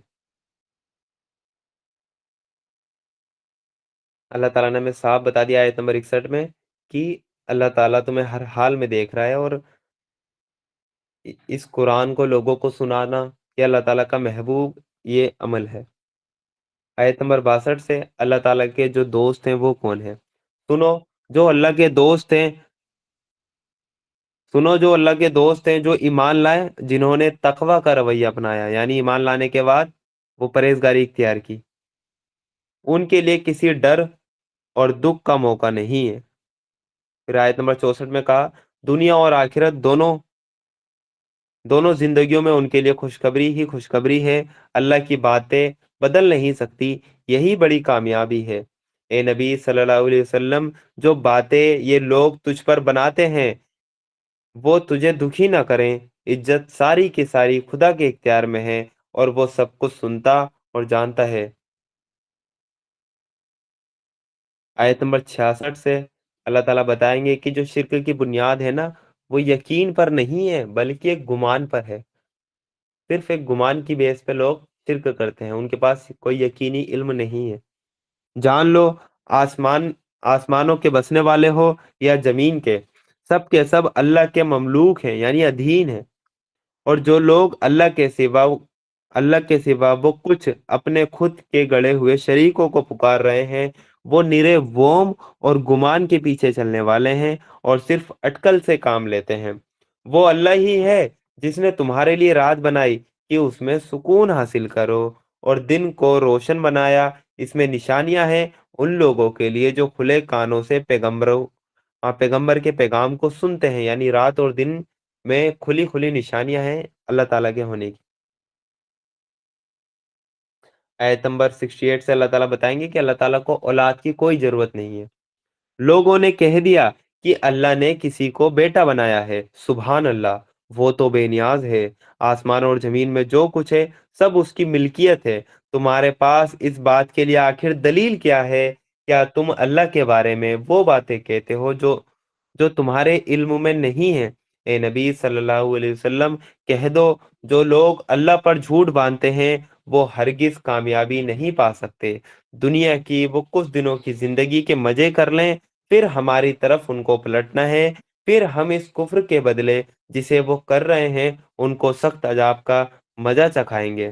اللہ تعالیٰ نے ہمیں صاف بتا دیا آیت نمبر 61 میں کہ اللہ تعالیٰ تمہیں ہر حال میں دیکھ رہا ہے، اور اس قرآن کو لوگوں کو سنانا یہ اللہ تعالیٰ کا محبوب یہ عمل ہے۔ آیت نمبر 62 سے اللہ تعالیٰ کے جو دوست ہیں وہ کون ہیں؟ سنو جو اللہ کے دوست ہیں سنو جو اللہ کے دوست ہیں جو ایمان لائے، جنہوں نے تقوی کا رویہ اپنایا، یعنی ایمان لانے کے بعد وہ پرہیزگاری اختیار کی، ان کے لیے کسی ڈر اور دکھ کا موقع نہیں ہے۔ پھر آیت نمبر 64 میں کہا دنیا اور آخرت دونوں زندگیوں میں ان کے لیے خوشخبری ہی خوشخبری ہے، اللہ کی باتیں بدل نہیں سکتی، یہی بڑی کامیابی ہے۔ اے نبی صلی اللہ علیہ وسلم جو باتیں یہ لوگ تجھ پر بناتے ہیں وہ تجھے دکھی نہ کریں، عزت ساری کی ساری خدا کے اختیار میں ہے اور وہ سب کچھ سنتا اور جانتا ہے۔ آیت نمبر 66 سے اللہ تعالیٰ بتائیں گے کہ جو شرک کی بنیاد ہے نا وہ یقین پر نہیں ہے بلکہ ایک گمان پر ہے۔ صرف ایک گمان کی بیس پہ لوگ شرک کرتے ہیں، ان کے پاس کوئی یقینی علم نہیں ہے۔ جان لو آسمانوں کے بسنے والے ہو یا زمین کے سب اللہ کے مملوک ہیں یعنی ادھین ہیں، اور جو لوگ اللہ کے سوا وہ کچھ اپنے خود کے گڑے ہوئے شریکوں کو پکار رہے ہیں وہ نرے ووم اور گمان کے پیچھے چلنے والے ہیں اور صرف اٹکل سے کام لیتے ہیں۔ وہ اللہ ہی ہے جس نے تمہارے لیے رات بنائی کہ اس میں سکون حاصل کرو اور دن کو روشن بنایا، اس میں نشانیاں ہیں ان لوگوں کے لیے جو کھلے کانوں سے پیغمبر کے پیغام کو سنتے ہیں، یعنی رات اور دن میں کھلی کھلی نشانیاں ہیں اللہ تعالیٰ کے ہونے کی۔ آیت نمبر 68 سے اللہ تعالیٰ بتائیں گے کہ اللہ تعالیٰ کو اولاد کی کوئی ضرورت نہیں ہے۔ لوگوں نے کہہ دیا کہ اللہ نے کسی کو بیٹا بنایا ہے، سبحان اللہ، وہ تو بے نیاز ہے، آسمان اور زمین میں جو کچھ ہے سب اس کی ملکیت ہے، تمہارے پاس اس بات کے لیے آخر دلیل کیا ہے؟ کیا تم اللہ کے بارے میں وہ باتیں کہتے ہو جو تمہارے علم میں نہیں ہے؟ اے نبی صلی اللہ علیہ وسلم کہہ دو جو لوگ اللہ پر جھوٹ باندھتے ہیں وہ ہرگز کامیابی نہیں پا سکتے، دنیا کی وہ کچھ دنوں کی زندگی کے مزے کر لیں پھر ہماری طرف ان کو پلٹنا ہے، پھر ہم اس کفر کے بدلے جسے وہ کر رہے ہیں ان کو سخت عذاب کا مزہ چکھائیں گے۔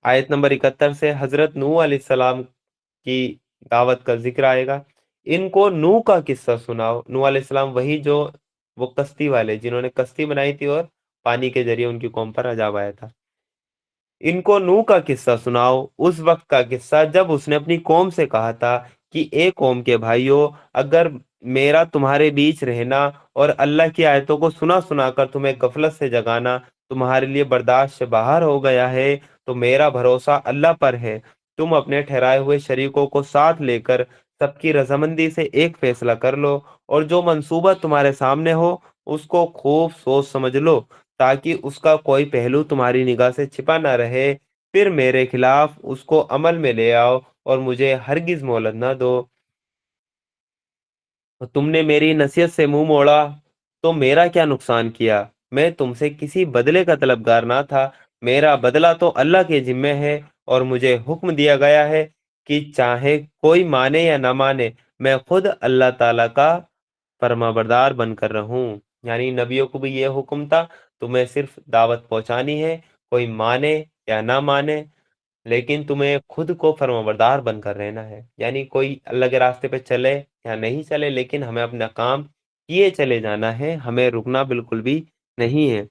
آیت نمبر 71 سے حضرت نوح علیہ السلام کی دعوت کا ذکر آئے گا۔ ان کو نوح کا قصہ سناؤ۔ نوح علیہ السلام وہی جو وہ کشتی والے جنہوں نے کشتی بنائی تھی اور پانی کے ذریعے ان کی قوم پر عذاب آیا تھا۔ ان کو نوح کا قصہ سناؤ، اس وقت کا قصہ جب اس نے اپنی قوم سے کہا تھا کہ اے قوم کے بھائیو، اگر میرا تمہارے بیچ رہنا اور اللہ کی آیتوں کو سنا سنا کر تمہیں غفلت سے جگانا تمہارے لیے برداشت سے باہر ہو گیا ہے تو میرا بھروسہ اللہ پر ہے، تم اپنے ٹھہرائے ہوئے شریکوں کو ساتھ لے کر سب کی رضامندی سے ایک فیصلہ کر لو اور جو منصوبہ تمہارے سامنے ہو اس کو خوب سوچ سمجھ لو تاکہ اس کا کوئی پہلو تمہاری نگاہ سے چھپا نہ رہے، پھر میرے خلاف اس کو عمل میں لے آؤ اور مجھے ہرگز مہلت نہ دو۔ تم نے میری نصیحت سے منہ موڑا تو میرا کیا نقصان کیا؟ میں تم سے کسی بدلے کا طلبگار نہ تھا، میرا بدلہ تو اللہ کے ذمے ہے اور مجھے حکم دیا گیا ہے کہ چاہے کوئی مانے یا نہ مانے میں خود اللہ تعالیٰ کا فرما بردار بن کر رہوں۔ یعنی نبیوں کو بھی یہ حکم تھا، تمہیں صرف دعوت پہنچانی ہے، کوئی مانے یا نہ مانے، لیکن تمہیں خود کو فرما بردار بن کر رہنا ہے۔ یعنی کوئی اللہ کے راستے پہ چلے یا نہیں چلے، لیکن ہمیں اپنا کام کیے چلے جانا ہے، ہمیں رکنا بالکل بھی نہیں ہے۔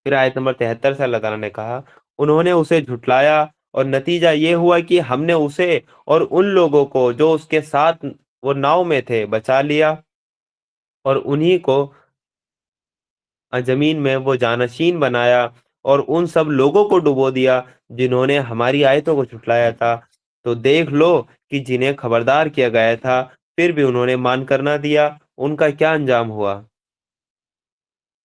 پھر آیت نمبر 73 سے اللہ تعالیٰ نے کہا، انہوں نے اسے جھٹلایا اور نتیجہ یہ ہوا کہ ہم نے اسے اور ان لوگوں کو جو اس کے ساتھ وہ ناؤ میں تھے بچا لیا، اور انہی کو زمین میں وہ جانشین بنایا اور ان سب لوگوں کو ڈبو دیا جنہوں نے ہماری آیتوں کو جھٹلایا تھا۔ تو دیکھ لو کہ جنہیں خبردار کیا گیا تھا پھر بھی انہوں نے مان کر نہ دیا، ان کا کیا انجام ہوا۔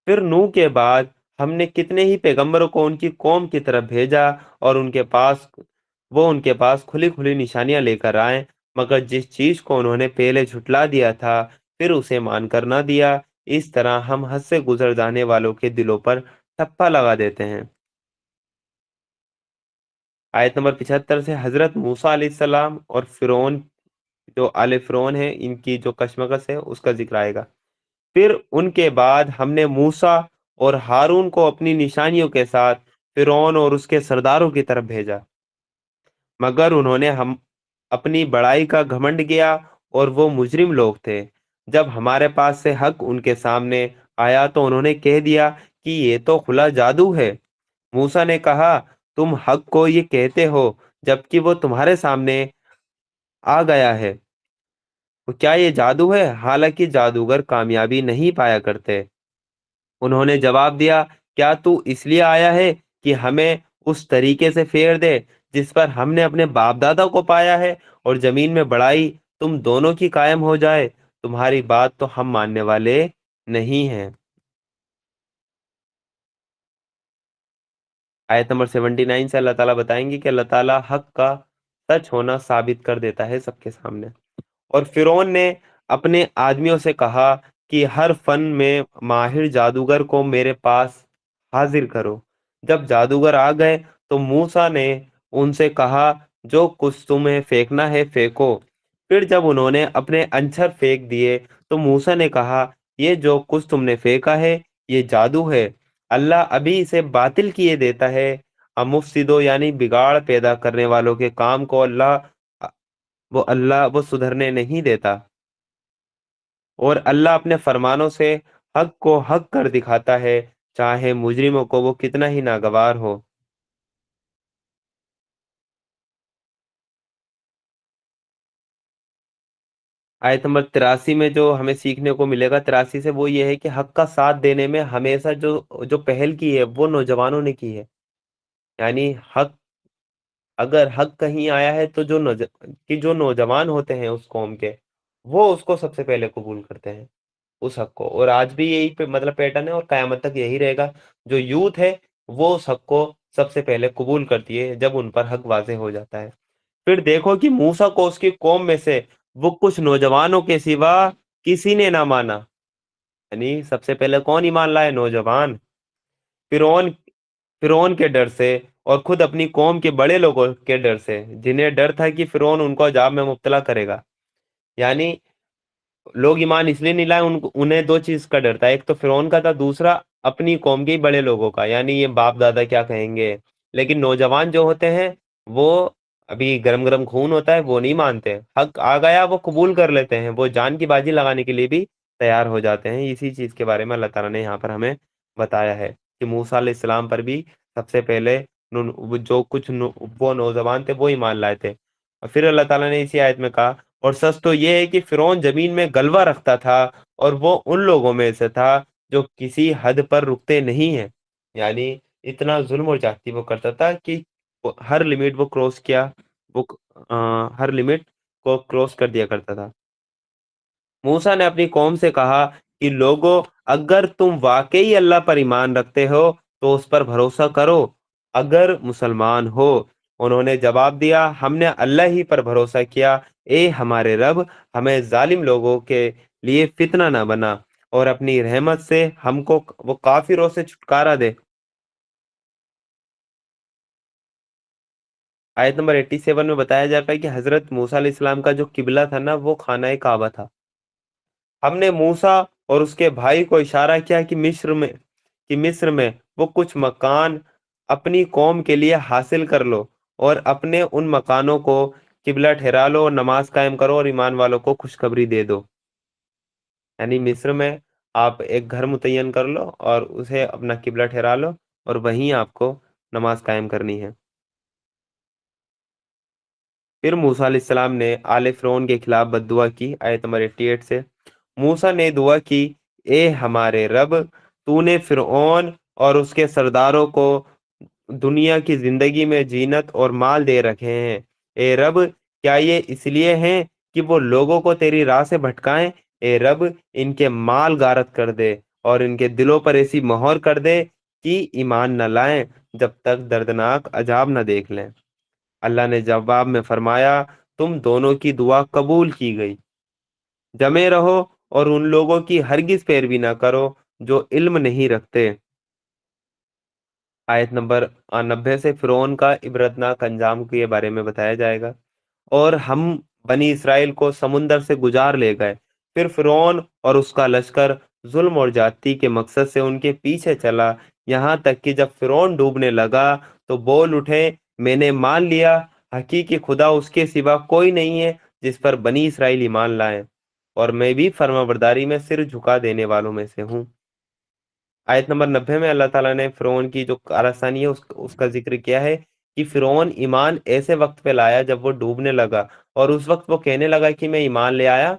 پھر نوح کے بعد ہم نے کتنے ہی پیغمبروں کو ان کی قوم کی طرف بھیجا اور ان کے پاس کھلی کھلی نشانیاں لے کر آئے، مگر جس چیز کو انہوں نے پہلے جھٹلا دیا تھا پھر اسے مان کر نہ دیا، اس طرح ہم حد سے گزر جانے والوں کے دلوں پر ٹھپا لگا دیتے ہیں۔ آیت نمبر 75 سے حضرت موسیٰ علیہ السلام اور فرعون، جو آل فرعون ہے، ان کی جو کشمکش ہے اس کا ذکر آئے گا۔ پھر ان کے بعد ہم نے موسیٰ اور ہارون کو اپنی نشانیوں کے ساتھ فرعون اور اس کے سرداروں کی طرف بھیجا، مگر انہوں نے ہم اپنی بڑائی کا گھمنڈ کیا اور وہ مجرم لوگ تھے۔ جب ہمارے پاس سے حق ان کے سامنے آیا تو انہوں نے کہہ دیا کہ یہ تو کھلا جادو ہے۔ موسیٰ نے کہا، تم حق کو یہ کہتے ہو جبکہ وہ تمہارے سامنے آ گیا ہے، تو کیا یہ جادو ہے؟ حالانکہ جادوگر کامیابی نہیں پایا کرتے۔ انہوں نے جواب دیا، کیا تو اس لیے آیا ہے کہ ہمیں اس طریقے سے پھیر دے جس پر ہم نے اپنے باپ دادا کو پایا ہے، اور زمین میں بڑائی تم دونوں کی قائم ہو جائے؟ تمہاری بات تو ہم ماننے والے نہیں ہیں۔ آیت نمبر 79 سے اللہ تعالیٰ بتائیں گے کہ اللہ تعالیٰ حق کا سچ ہونا ثابت کر دیتا ہے سب کے سامنے۔ اور فرعون نے اپنے آدمیوں سے کہا کہ ہر فن میں ماہر جادوگر کو میرے پاس حاضر کرو۔ جب جادوگر آ گئے تو موسیٰ نے ان سے کہا، جو کچھ تمہیں پھینکنا ہے پھینکو۔ پھر جب انہوں نے اپنے انچھر پھینک دیے تو موسیٰ نے کہا، یہ جو کچھ تم نے پھینکا ہے یہ جادو ہے، اللہ ابھی اسے باطل کیے دیتا ہے۔ مفسدو یعنی بگاڑ پیدا کرنے والوں کے کام کو اللہ سدھرنے نہیں دیتا، اور اللہ اپنے فرمانوں سے حق کو حق کر دکھاتا ہے، چاہے مجرموں کو وہ کتنا ہی ناگوار ہو۔ آیت نمبر 83 میں جو ہمیں سیکھنے کو ملے گا 83 سے، وہ یہ ہے کہ حق کا ساتھ دینے میں ہمیشہ جو پہل کی ہے وہ نوجوانوں نے کی ہے۔ یعنی اگر حق کہیں آیا ہے تو جو نوجوان ہوتے ہیں اس قوم کے، وہ اس کو سب سے پہلے قبول کرتے ہیں اس حق کو۔ اور آج بھی یہی مطلب پیٹرن ہے، اور قیامت تک یہی رہے گا۔ جو یوتھ ہے وہ اس حق کو سب سے پہلے قبول کرتی ہے جب ان پر حق واضح ہو جاتا ہے۔ پھر دیکھو کہ موسیٰ کو اس کی قوم میں سے وہ کچھ نوجوانوں کے سوا کسی نے نہ مانا۔ یعنی سب سے پہلے کون ایمان لائے؟ نوجوان۔ فرعون فرعون کے ڈر سے اور خود اپنی قوم کے بڑے لوگوں کے ڈر سے، جنہیں ڈر تھا کہ فرعون ان کو عذاب میں مبتلا کرے گا۔ یعنی لوگ ایمان اس لیے نہیں لائے، انہیں دو چیز کا ڈر تھا، ایک تو فرعون کا تھا، دوسرا اپنی قوم کے ہی بڑے لوگوں کا، یعنی یہ باپ دادا کیا کہیں گے۔ لیکن نوجوان جو ہوتے ہیں وہ ابھی گرم گرم خون ہوتا ہے، وہ نہیں مانتے، حق آ گیا وہ قبول کر لیتے ہیں، وہ جان کی بازی لگانے کے لیے بھی تیار ہو جاتے ہیں۔ اسی چیز کے بارے میں اللہ تعالیٰ نے یہاں پر ہمیں بتایا ہے کہ موسیٰ علیہ السلام پر بھی سب سے پہلے وہ نوجوان تھے وہ ایمان لائے تھے۔ اور پھر اللہ تعالیٰ نے اسی آیت میں کہا، اور سچ تو یہ ہے کہ فرعون زمین میں غلبہ رکھتا تھا اور وہ ان لوگوں میں سے تھا جو کسی حد پر رکتے نہیں ہیں۔ یعنی اتنا ظلم اور زیادتی وہ کرتا تھا کہ ہر لمٹ وہ کراس کیا وہ ہر لمٹ کو کراس کر دیا کرتا تھا۔ موسیٰ نے اپنی قوم سے کہا کہ لوگوں، اگر تم واقعی اللہ پر ایمان رکھتے ہو تو اس پر بھروسہ کرو اگر مسلمان ہو۔ انہوں نے جواب دیا، ہم نے اللہ ہی پر بھروسہ کیا، اے ہمارے رب، ہمیں ظالم لوگوں کے لیے فتنہ نہ بنا، اور اپنی رحمت سے ہم کو وہ کافروں سے چھٹکارا دے۔ آیت نمبر 87 میں بتایا جاتا ہے کہ حضرت موسیٰ علیہ السلام کا جو قبلہ تھا نا وہ خانہ کعبہ تھا. ہم نے موسیٰ اور اس کے بھائی کو اشارہ کیا کہ مصر میں وہ کچھ مکان اپنی قوم کے لیے حاصل کر لو اور اپنے ان مکانوں کو قبلہ ٹھہرا لو اور نماز قائم کرو اور ایمان والوں کو خوشخبری دے دو. یعنی مصر میں آپ ایک گھر متعین کر لو اور اسے اپنا قبلہ ٹھہرا لو اور وہیں آپ کو نماز قائم کرنی ہے. پھر موسیٰ علیہ السلام نے آل فرعون کے خلاف بد دعا کی. آیت نمبر 88 سے موسیٰ نے دعا کی، اے ہمارے رب، تو نے فرعون اور اس کے سرداروں کو دنیا کی زندگی میں زینت اور مال دے رکھے ہیں. اے رب، کیا یہ اس لیے ہیں کہ وہ لوگوں کو تیری راہ سے بھٹکائیں؟ اے رب، ان کے مال غارت کر دے اور ان کے دلوں پر ایسی مہر کر دے کہ ایمان نہ لائیں جب تک دردناک عذاب نہ دیکھ لیں. اللہ نے جواب میں فرمایا، تم دونوں کی دعا قبول کی گئی. جمے رہو اور ان لوگوں کی ہرگز پیروی نہ کرو جو علم نہیں رکھتے. آیت نمبر 90 سے فرعون کا عبرتناک انجام کے بارے میں بتایا جائے گا. اور ہم بنی اسرائیل کو سمندر سے گزار لے گئے. پھر فرعون اور اس کا لشکر ظلم اور جاتی کے مقصد سے ان کے پیچھے چلا، یہاں تک کہ جب فرعون ڈوبنے لگا تو بول اٹھے، میں نے مان لیا حقیقی خدا اس کے سوا کوئی نہیں ہے جس پر بنی اسرائیل ایمان لائیں، اور میں بھی فرما برداری میں سر جھکا دینے والوں میں سے ہوں. آیت نمبر 90 میں اللہ تعالیٰ نے فرعون کی جو کارستانی ہے اس کا ذکر کیا ہے کہ فرعون ایمان ایسے وقت پہ لایا جب وہ ڈوبنے لگا، اور اس وقت وہ کہنے لگا کہ میں ایمان لے آیا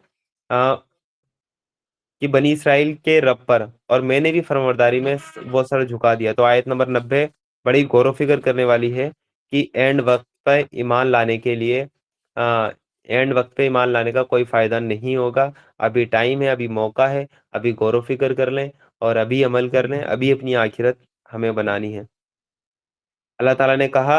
کہ بنی اسرائیل کے رب پر، اور میں نے بھی فرمانبرداری میں وہ سر جھکا دیا. تو آیت نمبر 90 بڑی غور و فکر کرنے والی ہے کہ اینڈ وقت پہ ایمان لانے کے لیے اینڈ وقت پہ ایمان لانے کا کوئی فائدہ نہیں ہوگا. ابھی ٹائم ہے، ابھی موقع ہے، ابھی غور و فکر کر لیں اور ابھی عمل کر لیں، ابھی اپنی آخرت ہمیں بنانی ہے. اللہ تعالیٰ نے کہا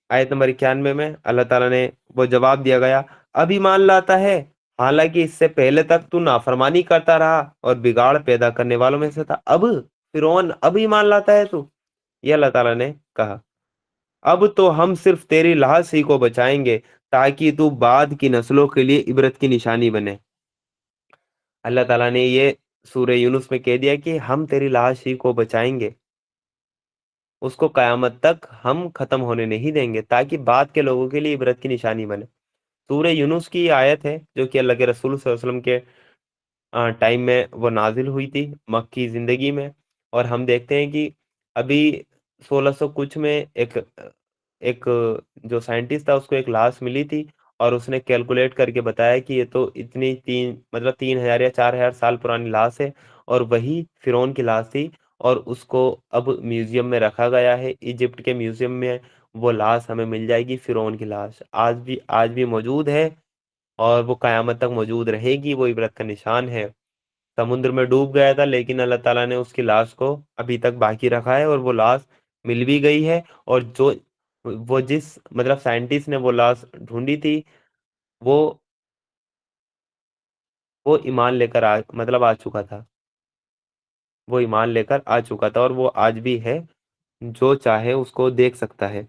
آیت نمبر 91 میں، اللہ تعالیٰ نے وہ جواب دیا گیا، اب ایمان لاتا ہے حالانکہ اس سے پہلے تک تو نافرمانی کرتا رہا اور بگاڑ پیدا کرنے والوں میں سے تھا. اب فرعون اب ایمان لاتا ہے تو، یہ اللہ تعالیٰ نے کہا. اب تو ہم صرف تیری لاش ہی کو بچائیں گے تاکہ تو بعد کی نسلوں کے لیے عبرت کی نشانی بنے. اللہ تعالیٰ نے یہ سورہ یونس میں کہہ دیا کہ ہم تیری لاش ہی کو بچائیں گے، اس کو قیامت تک ہم ختم ہونے نہیں دیں گے تاکہ بعد کے لوگوں کے لیے عبرت کی نشانی بنے. سورہ یونس کی آیت ہے جو کہ اللہ کے رسول صلی اللہ علیہ وسلم کے ٹائم میں وہ نازل ہوئی تھی مکی زندگی میں. اور ہم دیکھتے ہیں کہ ابھی 1600 کچھ میں ایک جو سائنٹسٹ تھا اس کو ایک لاش ملی تھی، اور اس نے کیلکولیٹ کر کے بتایا کہ یہ تو اتنی 3,000 یا 4,000 سال پرانی لاش ہے، اور وہی فرعون کی لاش تھی. اور اس کو اب میوزیم میں رکھا گیا ہے، ایجپٹ کے میوزیم میں وہ لاش ہمیں مل جائے گی. فرعون کی لاش آج بھی موجود ہے اور وہ قیامت تک موجود رہے گی. وہ عبرت کا نشان ہے. سمندر میں ڈوب گیا تھا لیکن اللہ تعالیٰ نے اس کی لاش کو ابھی تک باقی رکھا ہے، اور وہ لاش مل بھی گئی ہے. اور وہ جس سائنٹسٹ نے وہ لاش ڈھونڈی تھی وہ ایمان لے کر آ چکا تھا. وہ ایمان لے کر آ چکا تھا اور وہ آج بھی ہے، جو چاہے اس کو دیکھ سکتا ہے.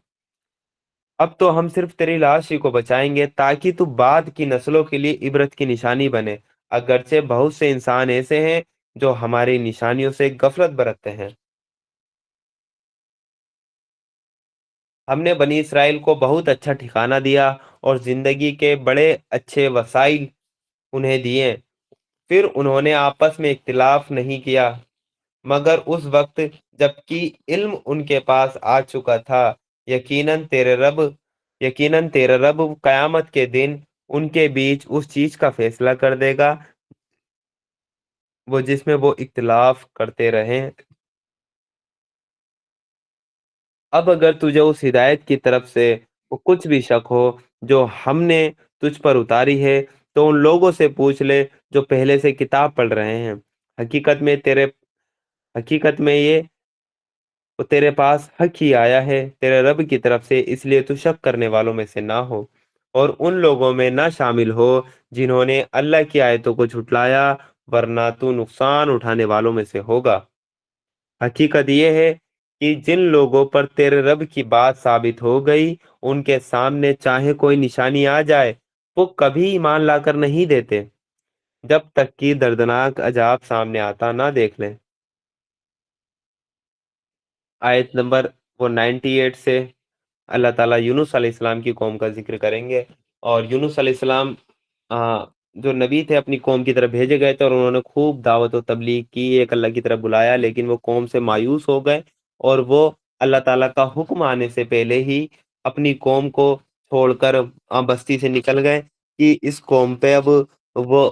اب تو ہم صرف تیری لاش ہی کو بچائیں گے تاکہ تو بعد کی نسلوں کے لیے عبرت کی نشانی بنے، اگرچہ بہت سے انسان ایسے ہیں جو ہماری نشانیوں سے غفلت برتتے ہیں. ہم نے بنی اسرائیل کو بہت اچھا ٹھکانہ دیا اور زندگی کے بڑے اچھے وسائل انہیں دیے. پھر انہوں نے آپس میں اختلاف نہیں کیا مگر اس وقت جبکہ علم ان کے پاس آ چکا تھا. یقیناً تیرا رب قیامت کے دن ان کے بیچ اس چیز کا فیصلہ کر دے گا وہ جس میں وہ اختلاف کرتے رہیں. اب اگر تجھے اس ہدایت کی طرف سے وہ کچھ بھی شک ہو جو ہم نے تجھ پر اتاری ہے تو ان لوگوں سے پوچھ لے جو پہلے سے کتاب پڑھ رہے ہیں. حقیقت میں یہ تیرے پاس حق ہی آیا ہے تیرے رب کی طرف سے، اس لیے تو شک کرنے والوں میں سے نہ ہو اور ان لوگوں میں نہ شامل ہو جنہوں نے اللہ کی آیتوں کو جھٹلایا، ورنہ تو نقصان اٹھانے والوں میں سے ہوگا. حقیقت یہ ہے کہ جن لوگوں پر تیرے رب کی بات ثابت ہو گئی ان کے سامنے چاہے کوئی نشانی آ جائے وہ کبھی ایمان لا کر نہیں دیتے جب تک کہ دردناک عذاب سامنے آتا نہ دیکھ لیں۔ آیت نمبر 98 سے اللہ تعالیٰ یونس علیہ السلام کی قوم کا ذکر کریں گے، اور یونس علیہ السلام جو نبی تھے اپنی قوم کی طرف بھیجے گئے تھے، اور انہوں نے خوب دعوت و تبلیغ کی، ایک اللہ کی طرف بلایا، لیکن وہ قوم سے مایوس ہو گئے اور وہ اللہ تعالیٰ کا حکم آنے سے پہلے ہی اپنی قوم کو چھوڑ کر بستی سے نکل گئے کہ اس قوم پہ اب وہ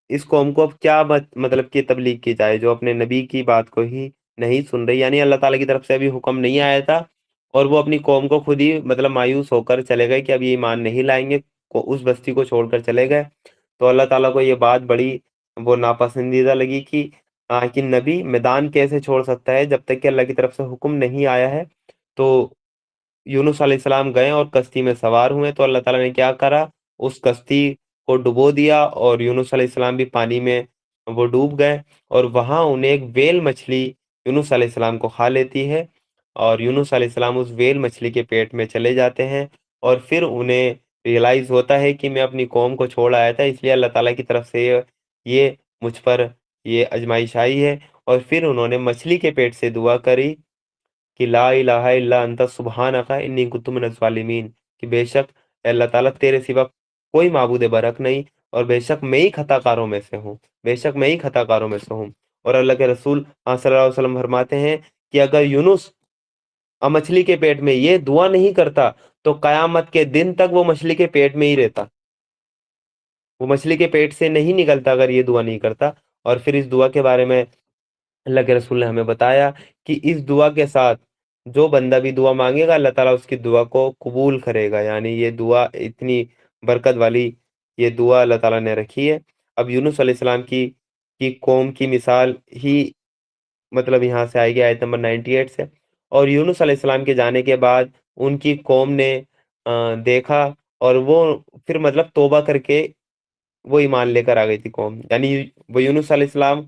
اس قوم کو اب کیا مطلب کہ تبلیغ کی جائے جو اپنے نبی کی بات کو ہی نہیں سن رہی، یعنی اللہ تعالیٰ کی طرف سے ابھی حکم نہیں آیا تھا، اور وہ اپنی قوم کو خود ہی مطلب مایوس ہو کر چلے گئے کہ اب یہ ایمان نہیں لائیں گے، اس بستی کو چھوڑ کر چلے گئے۔ تو اللہ تعالیٰ کو یہ بات بڑی وہ ناپسندیدہ لگی کہ نبی میدان کیسے چھوڑ سکتا ہے جب تک کہ اللہ کی طرف سے حکم نہیں آیا ہے۔ تو یونس علیہ السلام گئے اور کشتی میں سوار ہوئے، تو اللہ تعالیٰ نے کیا کرا، اس کشتی کو ڈبو دیا، اور یونس علیہ السلام بھی پانی میں وہ ڈوب گئے، اور وہاں انہیں ایک ویل مچھلی یونس علیہ السلام کو کھا لیتی ہے، اور یونس علیہ السلام اس ویل مچھلی کے پیٹ میں چلے جاتے ہیں، اور پھر انہیں ریئلائز ہوتا ہے کہ میں اپنی قوم کو چھوڑ آیا تھا، اس لیے اللہ تعالیٰ کی طرف سے یہ مجھ پر یہ آزمائش آئی ہے، اور پھر انہوں نے مچھلی کے پیٹ سے دعا کری کہ لا الہ الا انت سبحانک انی کنت من الظالمین، کہ بے شک اے اللہ تعالیٰ تیرے سوا کوئی معبود برحق نہیں، اور بے شک میں ہی خطا کاروں میں سے ہوں، بے شک میں ہی خطا کاروں میں سے ہوں۔ اور اللہ کے رسول صلی اللہ علیہ وسلم فرماتے ہیں کہ اگر یونس مچھلی کے پیٹ میں یہ دعا نہیں کرتا تو قیامت کے دن تک وہ مچھلی کے پیٹ میں ہی رہتا، وہ مچھلی کے پیٹ سے نہیں نکلتا اگر یہ دعا نہیں کرتا۔ اور پھر اس دعا کے بارے میں اللہ کے رسول نے ہمیں بتایا کہ اس دعا کے ساتھ جو بندہ بھی دعا مانگے گا اللہ تعالیٰ اس کی دعا کو قبول کرے گا، یعنی یہ دعا اتنی برکت والی یہ دعا اللہ تعالیٰ نے رکھی ہے۔ اب یونس علیہ السلام کی قوم کی مثال ہی مطلب یہاں سے آئے گی آیت نمبر 98 سے۔ اور یونس علیہ السلام کے جانے کے بعد ان کی قوم نے دیکھا، اور وہ پھر مطلب توبہ کر کے وہ ایمان لے کر آ گئی تھی قوم، یعنی وہ یونس علیہ السلام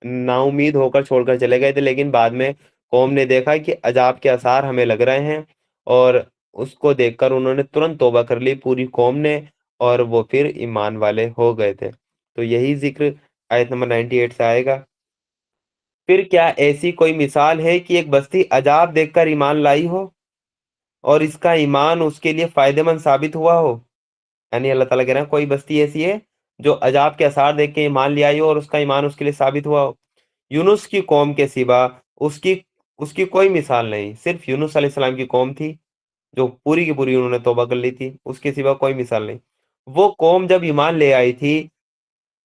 نا امید ہو کر چھوڑ کر چلے گئے تھے، لیکن بعد میں قوم نے دیکھا کہ عذاب کے آثار ہمیں لگ رہے ہیں، اور اس کو دیکھ کر انہوں نے ترنت توبہ کر لی پوری قوم نے، اور وہ پھر ایمان والے ہو گئے تھے۔ تو یہی ذکر آیت نمبر 98 سے آئے گا۔ پھر کیا ایسی کوئی مثال ہے کہ ایک بستی عذاب دیکھ کر ایمان لائی ہو اور اس کا ایمان اس کے لیے فائدہ مند ثابت ہوا ہو؟ یعنی اللہ تعالیٰ کہہ رہے ہیں کوئی بستی ایسی ہے جو عذاب کے آثار دیکھ کے ایمان لے آئی ہو اور اس کا ایمان اس کے لیے ثابت ہوا ہو۔ یونس کی قوم کے سوا اس کی کوئی مثال نہیں، صرف یونس علیہ السلام کی قوم تھی جو پوری کی پوری انہوں نے توبہ کر لی تھی، اس کے سوا کوئی مثال نہیں۔ وہ قوم جب ایمان لے آئی تھی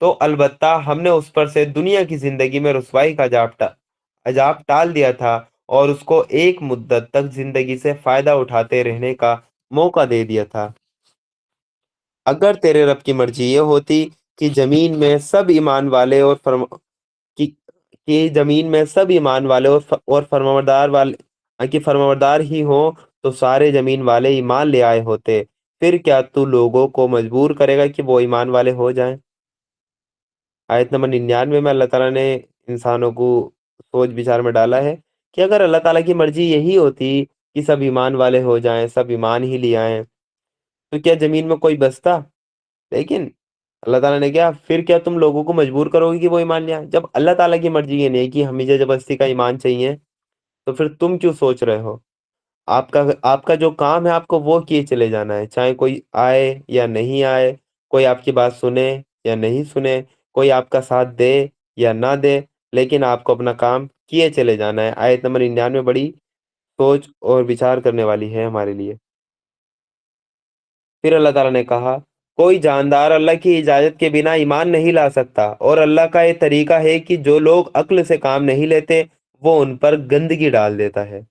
تو البتہ ہم نے اس پر سے دنیا کی زندگی میں رسوائی کا عذاب ٹال دیا تھا، اور اس کو ایک مدت تک زندگی سے فائدہ اٹھاتے رہنے کا موقع دے دیا تھا۔ اگر تیرے رب کی مرضی یہ ہوتی کہ زمین میں سب ایمان والے کی کہ زمین میں سب ایمان والے اور فرمانبردار ہی ہوں تو سارے زمین والے ایمان لے آئے ہوتے، پھر کیا تو لوگوں کو مجبور کرے گا کہ وہ ایمان والے ہو جائیں؟ آیت نمبر 99 میں اللہ تعالیٰ نے انسانوں کو سوچ بچار میں ڈالا ہے کہ اگر اللہ تعالیٰ کی مرضی یہی ہوتی کہ سب ایمان والے ہو جائیں، سب ایمان ہی لے آئیں، تو کیا زمین میں کوئی بستا؟ لیکن اللہ تعالیٰ نے کیا، پھر کیا تم لوگوں کو مجبور کرو گے کہ وہ ایمان لے آئیں؟ جب اللہ تعالیٰ کی مرضی یہ نہیں کہ ہمیں زبردستی کا ایمان چاہیے، تو پھر تم کیوں سوچ رہے ہو؟ آپ کا جو کام ہے آپ کو وہ کیے چلے جانا ہے، چاہے کوئی آئے یا نہیں آئے، کوئی آپ کی بات سنے یا نہیں سنے، کوئی آپ کا ساتھ دے یا نہ دے، لیکن آپ کو اپنا کام کیے چلے جانا ہے۔ آیت نمبر 99 بڑی سوچ اور بچار کرنے والی ہے ہمارے لیے۔ پھر اللہ تعالیٰ نے کہا کوئی جاندار اللہ کی اجازت کے بنا ایمان نہیں لا سکتا، اور اللہ کا یہ طریقہ ہے کہ جو لوگ عقل سے کام نہیں لیتے وہ ان پر گندگی ڈال دیتا ہے۔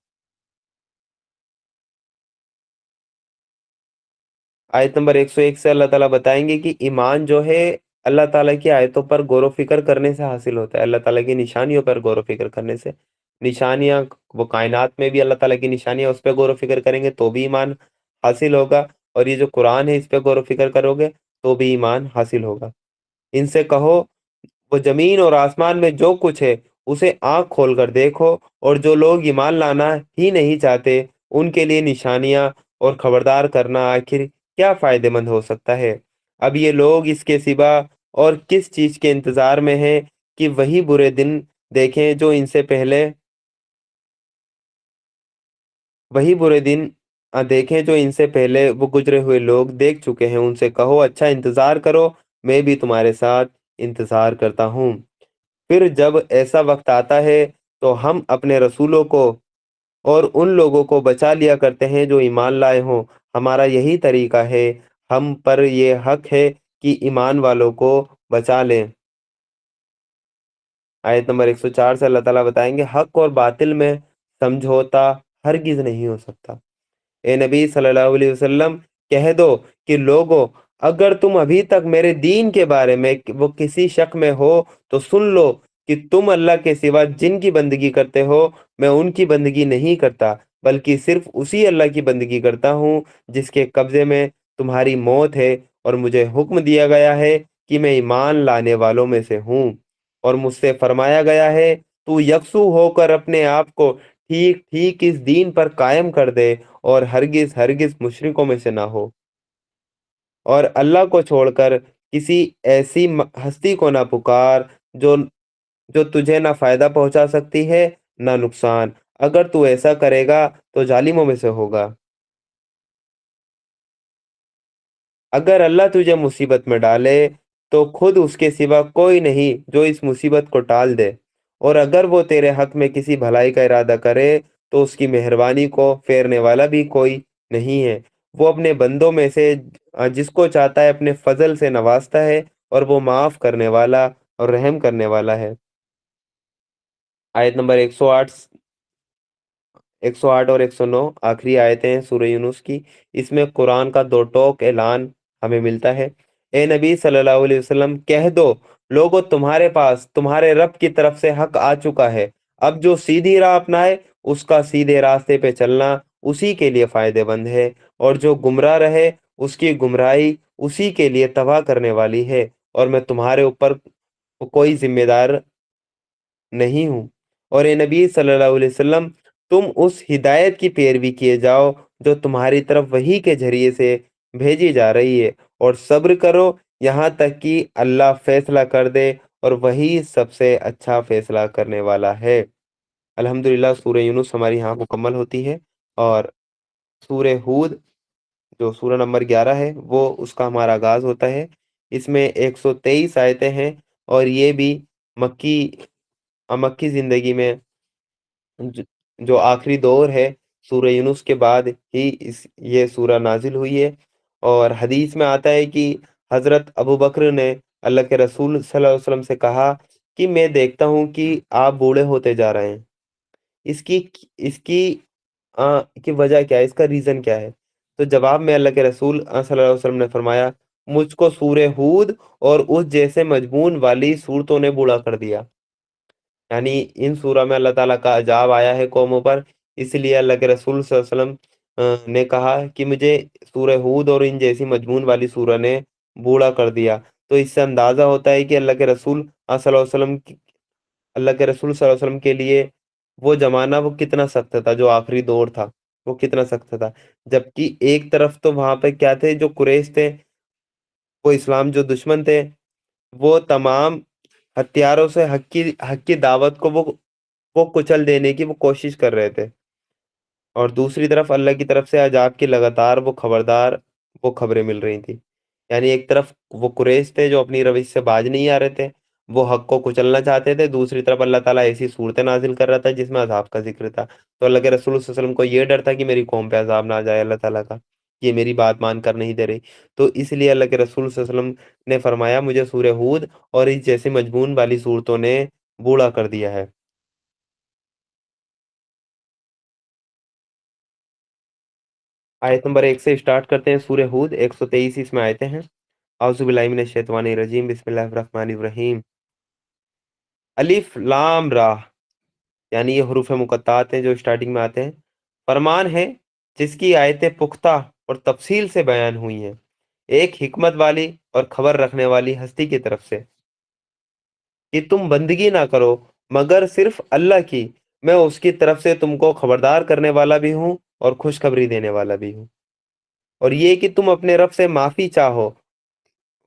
آیت نمبر 101 سے اللہ تعالیٰ بتائیں گے کہ ایمان جو ہے اللہ تعالیٰ کی آیتوں پر غور و فکر کرنے سے حاصل ہوتا ہے، اللہ تعالیٰ کی نشانیوں پر غور و فکر کرنے سے۔ نشانیاں وہ کائنات میں بھی اللہ تعالیٰ کی نشانیاں اس پہ غور و فکر کریں گے تو بھی ایمان حاصل ہوگا، اور یہ جو قرآن ہے اس پہ غور و فکر کرو گے تو بھی ایمان حاصل ہوگا۔ ان سے کہو وہ زمین اور آسمان میں جو کچھ ہے اسے آنکھ کھول کر دیکھو، اور جو لوگ ایمان لانا ہی نہیں چاہتے ان کے لیے نشانیاں اور خبردار کرنا آخر کیا فائدے مند ہو سکتا ہے؟ اب یہ لوگ اس کے سوا اور کس چیز کے انتظار میں ہیں کہ وہی برے دن دیکھیں جو ان سے پہلے وہی برے دن دیکھیں جو ان سے پہلے وہ گزرے ہوئے لوگ دیکھ چکے ہیں۔ ان سے کہو اچھا انتظار کرو، میں بھی تمہارے ساتھ انتظار کرتا ہوں۔ پھر جب ایسا وقت آتا ہے تو ہم اپنے رسولوں کو اور ان لوگوں کو بچا لیا کرتے ہیں جو ایمان لائے ہوں۔ ہمارا یہی طریقہ ہے، ہم پر یہ حق ہے کہ ایمان والوں کو بچا لیں۔ آیت نمبر 104 سے اللہ تعالیٰ بتائیں گے حق اور باطل میں سمجھوتا ہرگز نہیں ہو سکتا۔ اے نبی صلی اللہ علیہ وسلم کہہ دو کہ لوگو، اگر تم ابھی تک میرے دین کے بارے میں وہ کسی شک میں ہو تو سن لو کہ تم اللہ کے سوا جن کی بندگی کرتے ہو میں ان کی بندگی نہیں کرتا، بلکہ صرف اسی اللہ کی بندگی کرتا ہوں جس کے قبضے میں تمہاری موت ہے، اور مجھے حکم دیا گیا ہے کہ میں ایمان لانے والوں میں سے ہوں، اور مجھ سے فرمایا گیا ہے تو یکسو ہو کر اپنے آپ کو ٹھیک ٹھیک اس دین پر قائم کر دے اور ہرگز ہرگز مشرکوں میں سے نہ ہو، اور اللہ کو چھوڑ کر کسی ایسی ہستی کو نہ پکار جو جو تجھے نہ فائدہ پہنچا سکتی ہے نہ نقصان۔ اگر تو ایسا کرے گا تو ظالموں میں سے ہوگا۔ اگر اللہ تجھے مصیبت میں ڈالے تو خود اس کے سوا کوئی نہیں جو اس مصیبت کو ٹال دے، اور اگر وہ تیرے حق میں کسی بھلائی کا ارادہ کرے تو اس کی مہربانی کو پھیرنے والا بھی کوئی نہیں ہے۔ وہ اپنے بندوں میں سے جس کو چاہتا ہے اپنے فضل سے نوازتا ہے، اور وہ معاف کرنے والا اور رحم کرنے والا ہے۔ آیت نمبر 108 اور 109 آخری آیتیں ہیں سورہ یونس کی۔ اس میں قرآن کا دو ٹوک اعلان ہمیں ملتا ہے۔ اے نبی صلی اللہ علیہ وسلم کہہ دو لوگو، تمہارے پاس تمہارے رب کی طرف سے حق آ چکا ہے، اب جو سیدھی راہ اپنائے اس کا سیدھے راستے پہ چلنا اسی کے لیے فائدے مند ہے، اور جو گمراہ رہے اس کی گمراہی اسی کے لیے تباہ کرنے والی ہے، اور میں تمہارے اوپر کوئی ذمہ دار نہیں ہوں۔ اور اے نبی صلی اللہ علیہ وسلم تم اس ہدایت کی پیروی کیے جاؤ جو تمہاری طرف وحی کے ذریعے سے بھیجی جا رہی ہے، اور صبر کرو یہاں تک کہ اللہ فیصلہ کر دے، اور وہی سب سے اچھا فیصلہ کرنے والا ہے۔ الحمدللہ سورہ یونس ہماری یہاں مکمل ہوتی ہے، اور سورہ ہود جو سورہ نمبر 11 ہے وہ اس کا ہمارا آغاز ہوتا ہے۔ اس میں 123 آیتیں ہیں، اور یہ بھی مکی مکی زندگی میں جو آخری دور ہے سورہ یونس کے بعد ہی یہ سورہ نازل ہوئی ہے۔ اور حدیث میں آتا ہے کہ حضرت ابو بکر نے اللہ کے رسول صلی اللہ علیہ وسلم سے کہا کہ میں دیکھتا ہوں کہ آپ بوڑھے ہوتے جا رہے ہیں، اس کی اس کی کی وجہ کیا ہے، اس کا ریزن کیا ہے؟ تو جواب میں اللہ کے رسول صلی اللہ علیہ وسلم نے فرمایا مجھ کو سورہ ہود اور اس جیسے مضمون والی صورتوں نے بوڑھا کر دیا۔ یعنی ان سورہ میں اللہ تعالیٰ کا عذاب آیا ہے قوموں پر، اس لیے اللہ کے رسول صلی اللہ علیہ وسلم نے کہا کہ مجھے سورہ ہود اور ان جیسی مضمون والی سورہ نے بوڑھا کر دیا۔ تو اس سے اندازہ ہوتا ہے کہ اللہ کے رسول صلی اللہ علیہ وسلم اللہ کے رسول صلی اللہ علیہ وسلم کے لیے وہ زمانہ وہ کتنا سخت تھا، جو آخری دور تھا وہ کتنا سخت تھا۔ جبکہ ایک طرف تو وہاں پہ کیا تھے، جو قریش تھے، وہ اسلام جو دشمن تھے، وہ تمام ہتھیاروں سے حق کی دعوت کو وہ کچل دینے کی وہ کوشش کر رہے تھے، اور دوسری طرف اللہ کی طرف سے عذاب کی لگاتار وہ خبریں مل رہی تھی۔ یعنی ایک طرف وہ قریش تھے جو اپنی روش سے باز نہیں آ رہے تھے، وہ حق کو کچلنا چاہتے تھے، دوسری طرف اللہ تعالیٰ ایسی صورتیں نازل کر رہا تھا جس میں عذاب کا ذکر تھا۔ تو اللہ کے رسول صلی اللہ علیہ وسلم کو یہ ڈر تھا کہ میری قوم پہ عذاب نہ آ جائے اللہ تعالیٰ کا، یہ میری بات مان کر نہیں دے رہی۔ تو اس لیے اللہ کے رسول صلی اللہ علیہ وسلم نے فرمایا مجھے سورہ ہود اور اس جیسے مضمون والی صورتوں نے بوڑھا کر دیا ہے۔ آیت نمبر 1 سے سٹارٹ کرتے ہیں سورہ ہود، 123 اس میں آیتیں ہیں۔ اعوذ باللہ من الشیطان الرجیم، بسم اللہ الرحمن الرحیم۔ الف لام را، یعنی یہ حروف مقطعات ہیں جو سٹارٹنگ میں آتے ہیں۔ فرمان ہے جس کی آیتیں پختہ اور تفصیل سے بیان ہوئی ہیں، ایک حکمت والی اور خبر رکھنے والی ہستی کی طرف سے، کہ تم بندگی نہ کرو مگر صرف اللہ کی، میں اس کی طرف سے تم کو خبردار کرنے والا بھی ہوں اور خوشخبری دینے والا بھی ہوں۔ اور یہ کہ تم اپنے رب سے معافی چاہو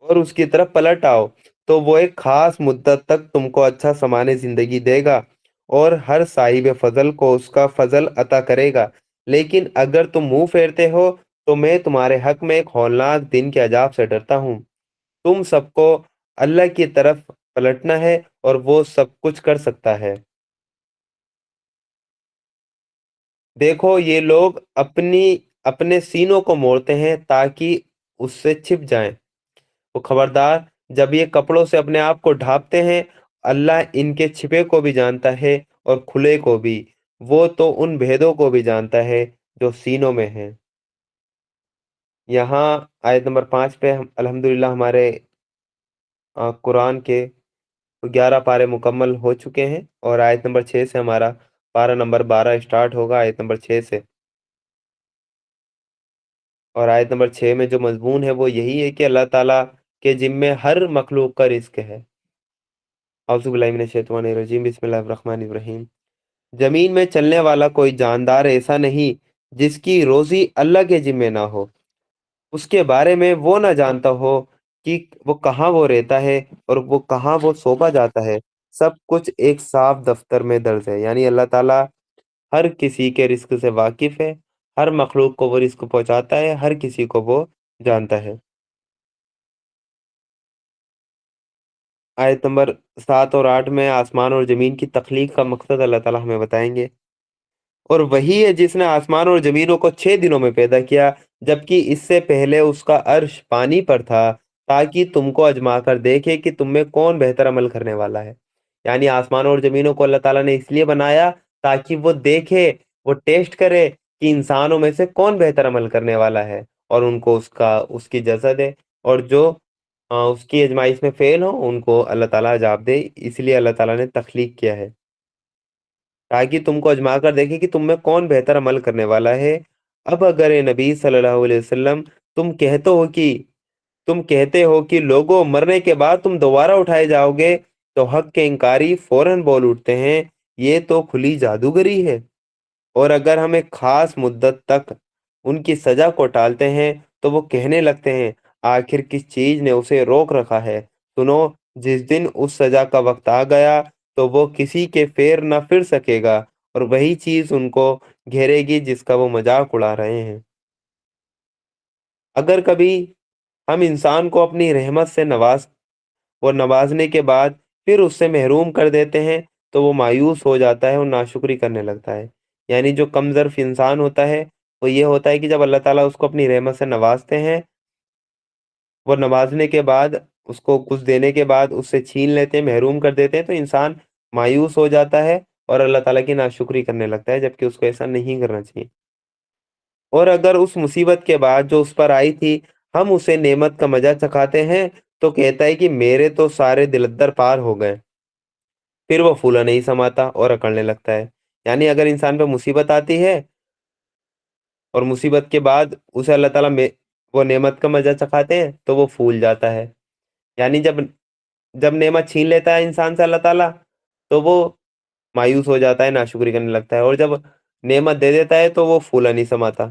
اور اس کی طرف پلٹ آؤ تو وہ ایک خاص مدت تک تم کو اچھا سامان زندگی دے گا اور ہر صاحب فضل کو اس کا فضل عطا کرے گا۔ لیکن اگر تم منہ پھیرتے ہو تو میں تمہارے حق میں ایک ہولناک دن کے عذاب سے ڈرتا ہوں۔ تم سب کو اللہ کی طرف پلٹنا ہے اور وہ سب کچھ کر سکتا ہے۔ دیکھو یہ لوگ اپنے سینوں کو موڑتے ہیں تاکہ اس سے چھپ جائیں۔ وہ خبردار، جب یہ کپڑوں سے اپنے آپ کو ڈھانپتے ہیں، اللہ ان کے چھپے کو بھی جانتا ہے اور کھلے کو بھی۔ وہ تو ان بھیدوں کو بھی جانتا ہے جو سینوں میں ہیں۔ یہاں آیت نمبر 5 پہ الحمدللہ ہمارے قرآن کے 11 پارے مکمل ہو چکے ہیں، اور آیت نمبر 6 سے ہمارا پارہ نمبر 12 سٹارٹ ہوگا، آیت نمبر 6 سے۔ اور آیت نمبر 6 میں جو مضمون ہے وہ یہی ہے کہ اللہ تعالیٰ کے ذمے ہر مخلوق کا رزق ہے۔ اعوذ باللہ من الشیطان الرجیم، بسم اللہ الرحمن الرحیم۔ زمین میں چلنے والا کوئی جاندار ایسا نہیں جس کی روزی اللہ کے ذمے نہ ہو، اس کے بارے میں وہ نہ جانتا ہو کہ وہ کہاں وہ رہتا ہے اور وہ کہاں وہ سونپا جاتا ہے۔ سب کچھ ایک صاف دفتر میں درج ہے۔ یعنی اللہ تعالیٰ ہر کسی کے رزق سے واقف ہے، ہر مخلوق کو وہ رزق پہنچاتا ہے، ہر کسی کو وہ جانتا ہے۔ آیت نمبر 7 اور 8 میں آسمان اور زمین کی تخلیق کا مقصد اللہ تعالیٰ ہمیں بتائیں گے۔ اور وہی ہے جس نے آسمان اور زمینوں کو 6 دنوں میں پیدا کیا، جبکہ اس سے پہلے اس کا عرش پانی پر تھا، تاکہ تم کو آزما کر دیکھے کہ تم میں کون بہتر عمل کرنے والا ہے۔ یعنی آسمان اور زمینوں کو اللہ تعالیٰ نے اس لیے بنایا تاکہ وہ دیکھے، وہ ٹیسٹ کرے کہ انسانوں میں سے کون بہتر عمل کرنے والا ہے، اور ان کو اس کی جزا دے، اور جو اس کی آزمائش میں فیل ہو ان کو اللہ تعالیٰ عذاب دے۔ اس لیے اللہ تعالیٰ نے تخلیق کیا ہے تاکہ تم کو آزما کر دیکھے کہ تم میں کون بہتر عمل کرنے والا ہے۔ اب اگر اے نبی صلی اللہ علیہ وسلم تم کہتے ہو کہ لوگوں مرنے کے بعد تم دوبارہ اٹھائے جاؤ گے، تو حق کے انکاری فوراً بول اٹھتے ہیں یہ تو کھلی جادوگری ہے۔ اور اگر ہم ایک خاص مدت تک ان کی سزا کو ٹالتے ہیں تو وہ کہنے لگتے ہیں آخر کس چیز نے اسے روک رکھا ہے۔ سنو، جس دن اس سزا کا وقت آ گیا تو وہ کسی کے پھیر نہ پھر سکے گا، اور وہی چیز ان کو گھیرے گی جس کا وہ مذاق اڑا رہے ہیں۔ اگر کبھی ہم انسان کو اپنی رحمت سے نوازنے کے بعد پھر اس سے محروم کر دیتے ہیں تو وہ مایوس ہو جاتا ہے اور ناشکری کرنے لگتا ہے۔ یعنی جو کم ظرف انسان ہوتا ہے وہ یہ ہوتا ہے کہ جب اللہ تعالیٰ اس کو اپنی رحمت سے نوازتے ہیں، وہ نوازنے کے بعد اس کو کچھ دینے کے بعد اس سے چھین لیتے ہیں، محروم کر دیتے ہیں، تو انسان مایوس ہو جاتا ہے اور اللہ تعالیٰ کی ناشکری کرنے لگتا ہے، جبکہ اس کو ایسا نہیں کرنا چاہیے۔ اور اگر اس مصیبت کے بعد جو اس پر آئی تھی ہم اسے نعمت کا مزہ چکھاتے ہیں تو کہتا ہے کہ میرے تو سارے دلدر پار ہو گئے، پھر وہ پھولا نہیں سماتا اور اکڑنے لگتا ہے۔ یعنی اگر انسان پہ مصیبت آتی ہے اور مصیبت کے بعد اسے اللہ تعالیٰ وہ نعمت کا مزہ چکھاتے ہیں تو وہ پھول جاتا ہے۔ یعنی جب نعمت چھین لیتا ہے انسان سے اللہ تعالیٰ تو وہ مایوس ہو جاتا ہے، ناشکری کرنے لگتا ہے، اور جب نعمت دے دیتا ہے تو وہ پھولا نہیں سماتا۔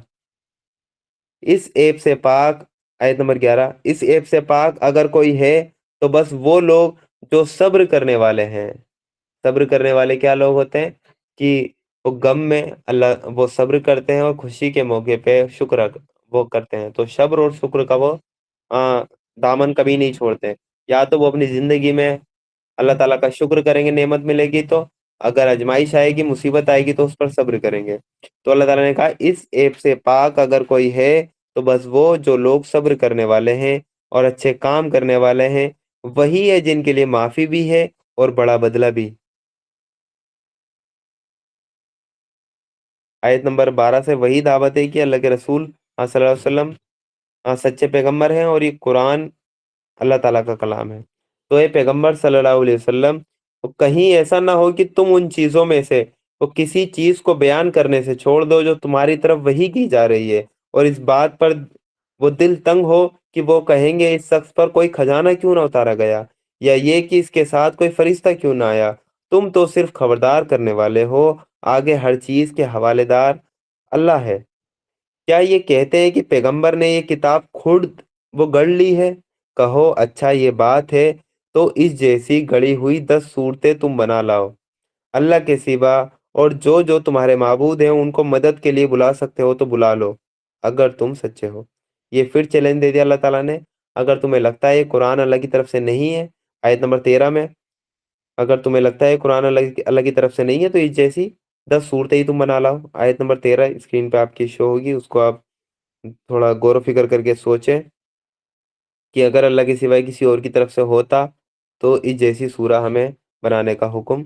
اس ایپ سے پاک، آیت نمبر 11، اس ایپ سے پاک اگر کوئی ہے تو بس وہ لوگ جو صبر کرنے والے ہیں۔ صبر کرنے والے کیا لوگ ہوتے ہیں کہ وہ غم میں وہ صبر کرتے ہیں اور خوشی کے موقع پہ شکر وہ کرتے ہیں۔ تو صبر اور شکر کا وہ دامن کبھی نہیں چھوڑتے۔ یا تو وہ اپنی زندگی میں اللہ تعالیٰ کا شکر کریں گے، نعمت ملے گی تو، اگر آزمائش آئے گی، مصیبت آئے گی تو اس پر صبر کریں گے۔ تو اللہ تعالیٰ نے کہا اس ایپ سے پاک اگر کوئی ہے تو بس وہ جو لوگ صبر کرنے والے ہیں اور اچھے کام کرنے والے ہیں، وہی ہے جن کے لیے معافی بھی ہے اور بڑا بدلہ بھی۔ آیت نمبر 12 سے وہی دعوت ہے کہ اللہ کے رسول صلی اللہ علیہ وسلم سچے پیغمبر ہیں اور یہ قرآن اللہ تعالیٰ کا کلام ہے۔ تو اے پیغمبر صلی اللہ علیہ وسلم، کہیں ایسا نہ ہو کہ تم ان چیزوں میں سے وہ کسی چیز کو بیان کرنے سے چھوڑ دو جو تمہاری طرف وحی کی جا رہی ہے، اور اس بات پر وہ دل تنگ ہو کہ وہ کہیں گے اس شخص پر کوئی خزانہ کیوں نہ اتارا گیا، یا یہ کہ اس کے ساتھ کوئی فرشتہ کیوں نہ آیا۔ تم تو صرف خبردار کرنے والے ہو، آگے ہر چیز کے حوالے دار اللہ ہے۔ کیا یہ کہتے ہیں کہ پیغمبر نے یہ کتاب خود وہ گڑھ لی ہے؟ کہو اچھا یہ بات ہے، تو اس جیسی گڑھی ہوئی 10 صورتیں تم بنا لاؤ، اللہ کے سوا، اور جو تمہارے معبود ہیں ان کو مدد کے لیے بلا سکتے ہو تو بلا لو، اگر تم سچے ہو۔ یہ پھر چیلنج دے دیا اللہ تعالیٰ نے، اگر تمہیں لگتا ہے یہ قرآن اللہ کی طرف سے نہیں ہے، آیت نمبر 13 میں، اگر تمہیں لگتا ہے قرآن اللہ کی طرف سے نہیں ہے تو اس جیسی 10 صورتیں ہی تم بنا لاؤ۔ آیت نمبر 13 اسکرین پہ آپ کی شو ہوگی، اس کو آپ تھوڑا غور و فکر کر کے سوچیں کہ اگر اللہ کے سوائے کسی اور کی طرف سے ہوتا تو اس جیسی سورہ ہمیں بنانے کا حکم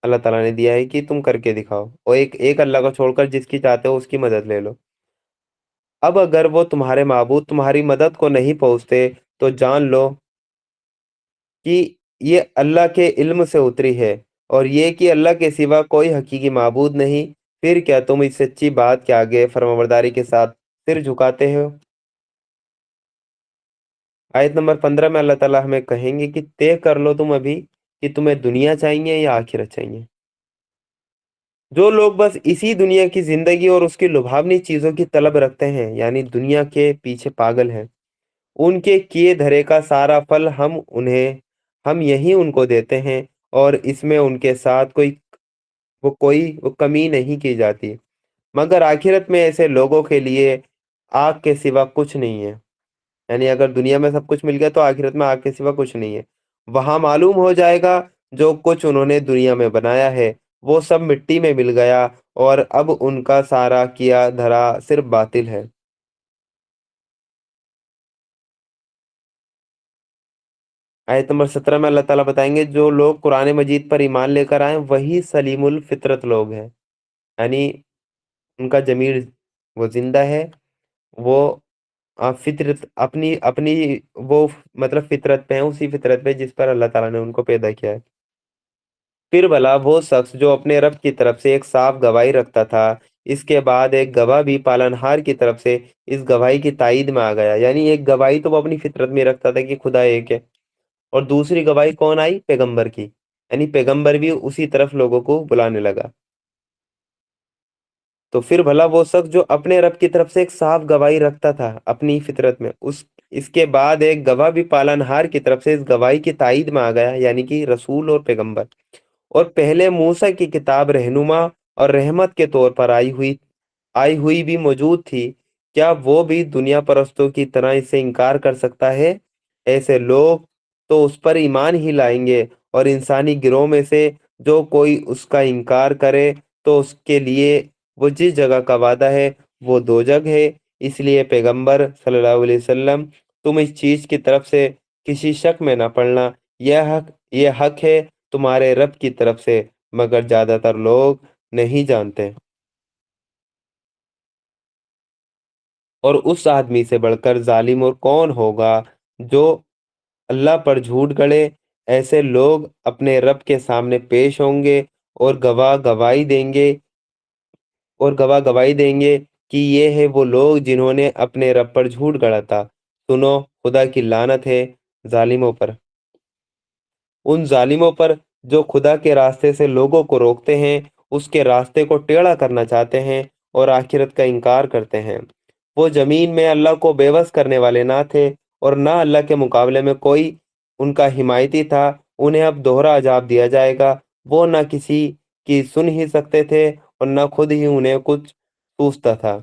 اللہ تعالیٰ نے دیا ہے کہ تم کر کے دکھاؤ، اور ایک اللہ کو چھوڑ کر جس کی چاہتے ہو اس کی مدد لے لو۔ اب اگر وہ تمہارے معبود تمہاری مدد کو نہیں پہنچتے تو جان لو کہ یہ اللہ کے علم سے اتری ہے، اور یہ کہ اللہ کے سوا کوئی حقیقی معبود نہیں۔ پھر کیا تم اس سچی بات کے آگے فرمانبرداری کے ساتھ سر جھکاتے ہو؟ آیت نمبر 15 میں اللہ تعالیٰ ہمیں کہیں گے کہ طے کر لو تم ابھی کہ تمہیں دنیا چاہیے یا آخرت چاہیے۔ جو لوگ بس اسی دنیا کی زندگی اور اس کی لبھاونی چیزوں کی طلب رکھتے ہیں، یعنی دنیا کے پیچھے پاگل ہیں، ان کے کیے دھرے کا سارا پھل ہم یہی ان کو دیتے ہیں، اور اس میں ان کے ساتھ کوئی کمی نہیں کی جاتی، مگر آخرت میں ایسے لوگوں کے لیے آگ کے سوا کچھ نہیں ہے۔ یعنی اگر دنیا میں سب کچھ مل گیا تو آخرت میں آگ کے سوا کچھ نہیں ہے۔ وہاں معلوم ہو جائے گا جو کچھ انہوں نے دنیا میں بنایا ہے وہ سب مٹی میں مل گیا، اور اب ان کا سارا کیا دھرا صرف باطل ہے۔ آیت نمبر 17 میں اللہ تعالیٰ بتائیں گے جو لوگ قرآن مجید پر ایمان لے کر آئیں وہی سلیم الفطرت لوگ ہیں، یعنی ان کا ضمیر وہ زندہ ہے، وہ فطرت اپنی اپنی وہ مطلب فطرت پہ ہیں، اسی فطرت پہ جس پر اللہ تعالیٰ نے ان کو پیدا کیا ہے۔ پھر بھلا وہ شخص جو اپنے رب کی طرف سے ایک صاف گواہی رکھتا تھا، اس کے بعد ایک گواہ بھی پالنہار کی طرف سے اس گواہی کی تائید میں آ گیا، یعنی ایک گواہی تو وہ اپنی فطرت میں رکھتا تھا کہ خدا ایک ہے، اور دوسری گواہی کون آئی؟ پیغمبر کی، یعنی پیغمبر بھی اسی طرف لوگوں کو بلانے لگا۔ تو پھر بھلا وہ شخص جو اپنے رب کی طرف سے ایک صاف گواہی رکھتا تھا اپنی فطرت میں، اس کے بعد ایک گواہ بھی پالنہار کی طرف سے اس گواہی کی تائید میں آ گیا، یعنی کہ رسول اور پیغمبر، اور پہلے موسیٰ کی کتاب رہنما اور رحمت کے طور پر آئی ہوئی بھی موجود تھی، کیا وہ بھی دنیا پرستوں کی طرح اس سے انکار کر سکتا ہے؟ ایسے لوگ تو اس پر ایمان ہی لائیں گے، اور انسانی گروہ میں سے جو کوئی اس کا انکار کرے تو اس کے لیے وہ جس جگہ کا وعدہ ہے وہ دوزخ ہے۔ اس لیے پیغمبر صلی اللہ علیہ وسلم تم اس چیز کی طرف سے کسی شک میں نہ پڑنا، یہ حق ہے تمہارے رب کی طرف سے، مگر زیادہ تر لوگ نہیں جانتے۔ اور اس آدمی سے بڑھ کر ظالم اور کون ہوگا جو اللہ پر جھوٹ گڑے؟ ایسے لوگ اپنے رب کے سامنے پیش ہوں گے، اور گواہ گواہی دیں گے کہ یہ ہے وہ لوگ جنہوں نے اپنے رب پر جھوٹ گڑا تھا۔ سنو، خدا کی لعنت ہے ظالموں پر، ان ظالموں پر جو خدا کے راستے سے لوگوں کو روکتے ہیں، اس کے راستے کو ٹیڑھا کرنا چاہتے ہیں، اور آخرت کا انکار کرتے ہیں۔ وہ زمین میں اللہ کو بے بس کرنے والے نہ تھے، اور نہ اللہ کے مقابلے میں کوئی ان کا حمایتی تھا۔ انہیں اب دوہرا عذاب دیا جائے گا، وہ نہ کسی کی سن ہی سکتے تھے، اور نہ خود ہی انہیں کچھ سوچتا تھا۔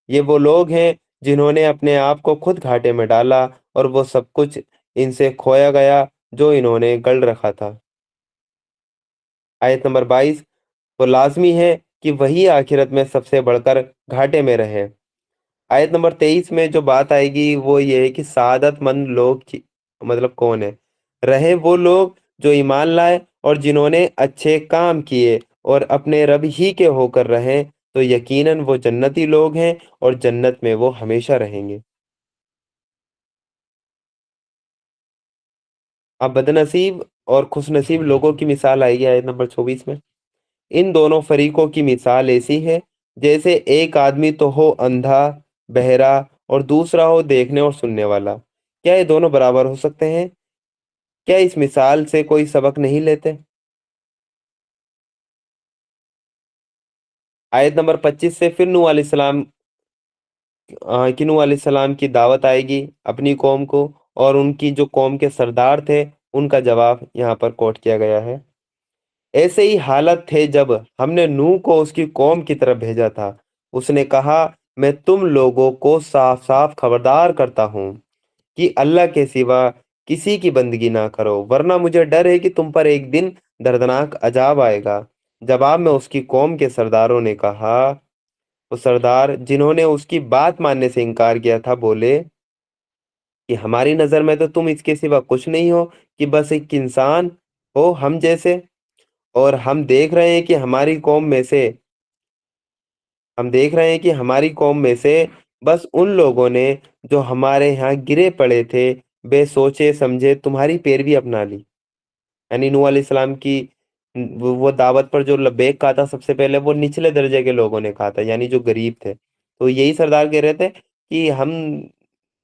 یہ وہ لوگ ہیں جنہوں نے اپنے آپ کو خود گھاٹے میں ڈالا، اور وہ سب کچھ ان سے کھویا گیا جو انہوں نے گڑھ رکھا تھا۔ آیت نمبر 22، وہ لازمی ہے کہ وہی آخرت میں سب سے بڑھ کر گھاٹے میں رہے۔ آیت نمبر 23 میں جو بات آئے گی وہ یہ ہے کہ سعادت مند لوگ مطلب کون ہے؟ رہے وہ لوگ جو ایمان لائے اور جنہوں نے اچھے کام کیے اور اپنے رب ہی کے ہو کر رہے، تو یقیناً وہ جنتی لوگ ہیں، اور جنت میں وہ ہمیشہ رہیں گے۔ اب بدنصیب اور خوش نصیب لوگوں کی مثال آئی ہے آیت نمبر 24 میں۔ ان دونوں فریقوں کی مثال ایسی ہے جیسے ایک آدمی تو ہو اندھا، بہرا، اور دوسرا ہو دیکھنے اور سننے والا۔ کیا یہ دونوں برابر ہو سکتے ہیں؟ کیا اس مثال سے کوئی سبق نہیں لیتے؟ آیت نمبر 25 سے پھر نوح علیہ السلام کہ نوح علیہ السلام کی دعوت آئے گی اپنی قوم کو، اور ان کی جو قوم کے سردار تھے ان کا جواب یہاں پر کوٹ کیا گیا ہے۔ ایسے ہی حالت تھے جب ہم نے نوح کو اس کی قوم کی طرف بھیجا تھا، اس نے کہا میں تم لوگوں کو صاف صاف خبردار کرتا ہوں کہ اللہ کے سوا کسی کی بندگی نہ کرو، ورنہ مجھے ڈر ہے کہ تم پر ایک دن دردناک عذاب آئے گا۔ جواب میں اس کی قوم کے سرداروں نے کہا، وہ سردار جنہوں نے اس کی بات ماننے سے انکار کیا تھا بولے کہ ہماری نظر میں تو تم اس کے سوا کچھ نہیں ہو کہ بس ایک انسان ہو ہم جیسے، اور ہم دیکھ رہے ہیں کہ ہماری قوم میں سے بس ان لوگوں نے جو ہمارے یہاں گرے پڑے تھے بے سوچے سمجھے تمہاری پیروی اپنا لی۔ یعنی نوح علیہ السلام کی وہ دعوت پر جو لبیک کہا تھا سب سے پہلے وہ نچلے درجے کے لوگوں نے کہا تھا، یعنی جو غریب تھے، تو یہی سردار کہہ رہے تھے کہ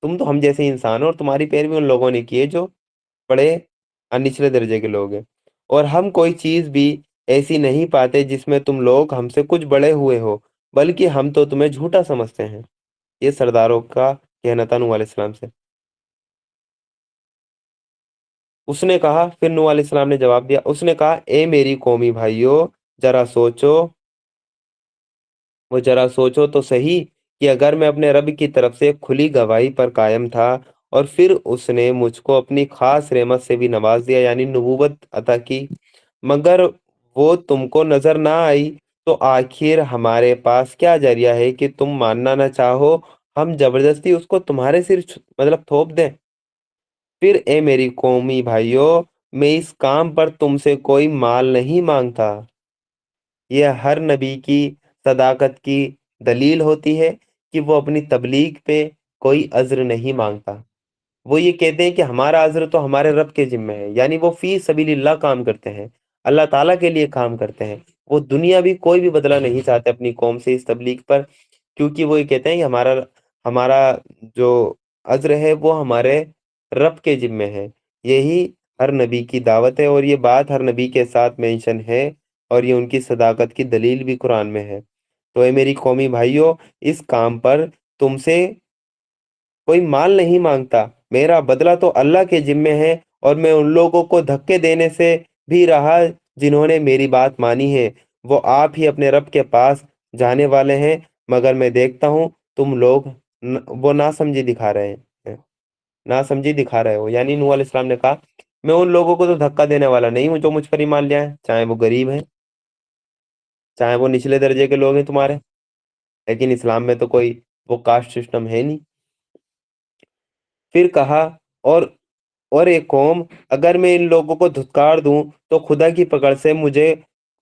تم تو ہم جیسے انسان ہو، اور تمہاری پیروی ان لوگوں نے کی ہے جو بڑے نچلے درجے کے لوگ ہیں، اور ہم کوئی چیز بھی ایسی نہیں پاتے جس میں تم لوگ ہم سے کچھ بڑے ہوئے ہو، بلکہ ہم تو تمہیں جھوٹا سمجھتے ہیں۔ یہ سرداروں کا کہنا تھا نوح علیہ السلام سے۔ اس نے کہا، پھر نوح علیہ السلام نے جواب دیا، اس نے کہا اے میری قومی بھائیو، ذرا سوچو، ذرا سوچو تو صحیح کہ اگر میں اپنے رب کی طرف سے کھلی گواہی پر قائم تھا اور پھر اس نے مجھ کو اپنی خاص رحمت سے بھی نواز دیا، یعنی نبوت عطا کی، مگر وہ تم کو نظر نہ آئی، تو آخر ہمارے پاس کیا ذریعہ ہے کہ تم ماننا نہ چاہو، ہم زبردستی اس کو تمہارے سر مطلب تھوپ دیں۔ پھر اے میری قومی بھائیو، میں اس کام پر تم سے کوئی مال نہیں مانگتا۔ یہ ہر نبی کی صداقت کی دلیل ہوتی ہے کہ وہ اپنی تبلیغ پہ کوئی اجر نہیں مانگتا۔ وہ یہ کہتے ہیں کہ ہمارا اجر تو ہمارے رب کے ذمہ ہے، یعنی وہ فی سبیل اللہ کام کرتے ہیں، اللہ تعالیٰ کے لیے کام کرتے ہیں، وہ دنیا بھی کوئی بھی بدلہ نہیں چاہتے اپنی قوم سے اس تبلیغ پر، کیونکہ وہ یہ کہتے ہیں کہ ہمارا جو اجر ہے وہ ہمارے رب کے ذمہ ہے۔ یہی ہر نبی کی دعوت ہے، اور یہ بات ہر نبی کے ساتھ مینشن ہے، اور یہ ان کی صداقت کی دلیل بھی قرآن میں ہے۔ تو اے میری قومی بھائیوں، اس کام پر تم سے کوئی مال نہیں مانگتا، میرا بدلہ تو اللہ کے ذمہ ہے، اور میں ان لوگوں کو دھکے دینے سے بھی رہا جنہوں نے میری بات مانی ہے، وہ آپ ہی اپنے رب کے پاس جانے والے ہیں، مگر میں دیکھتا ہوں تم لوگ وہ ناسمجھی دکھا رہے ہیں، ناسمجھی دکھا رہے ہو۔ یعنی نوح علیہ السلام نے کہا میں ان لوگوں کو تو دھکا دینے والا نہیں ہوں جو مجھ پر ایمان لے آئے، چاہے وہ غریب ہیں، چاہے وہ نچلے درجے کے لوگ ہیں تمہارے، لیکن اسلام میں تو کوئی وہ کاسٹ سسٹم ہے نہیں۔ پھر کہا، اور ایک قوم، اگر میں ان لوگوں کو دھتکار دوں تو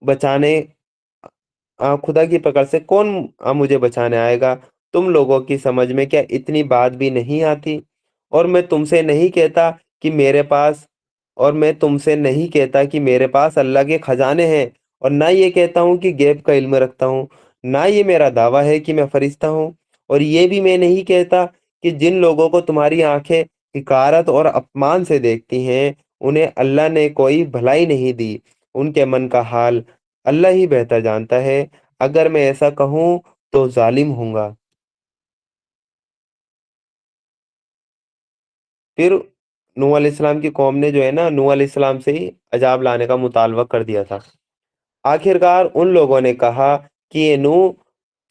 بچانے خدا کی پکڑ سے کون مجھے بچانے آئے گا؟ تم لوگوں کی سمجھ میں کیا اتنی بات بھی نہیں آتی؟ اور میں تم سے نہیں کہتا کہ میرے پاس اللہ کے خزانے ہیں، اور نہ یہ کہتا ہوں کہ غیب کا علم رکھتا ہوں، نہ یہ میرا دعویٰ ہے کہ میں فرشتہ ہوں، اور یہ بھی میں نہیں کہتا کہ جن لوگوں کو تمہاری آنکھیں حقارت اور اپمان سے دیکھتی ہیں انہیں اللہ نے کوئی بھلائی نہیں دی، ان کے من کا حال اللہ ہی بہتر جانتا ہے، اگر میں ایسا کہوں تو ظالم ہوں گا۔ پھر نوح علیہ السلام کی قوم نے جو ہے نا نوح علیہ السلام سے ہی عذاب لانے کا مطالبہ کر دیا تھا۔ آخرکار ان لوگوں نے کہا کہ اے نوح،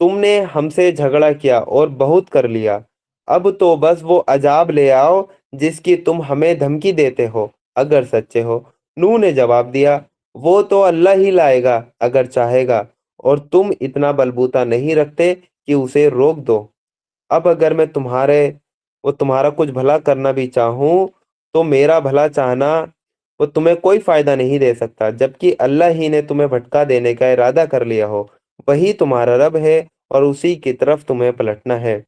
تم نے ہم سے جھگڑا کیا اور بہت کر لیا، اب تو بس وہ عذاب لے آؤ جس کی تم ہمیں دھمکی دیتے ہو اگر سچے ہو۔ نوح نے جواب دیا، وہ تو اللہ ہی لائے گا اگر چاہے گا، اور تم اتنا بلبوتا نہیں رکھتے کہ اسے روک دو۔ اب اگر میں تمہارا کچھ بھلا کرنا بھی چاہوں تو میرا بھلا چاہنا وہ تمہیں کوئی فائدہ نہیں دے سکتا، جبکہ اللہ ہی نے تمہیں بھٹکا دینے کا ارادہ کر لیا ہو، وہی تمہارا رب ہے اور اسی کی طرف تمہیں پلٹنا ہے۔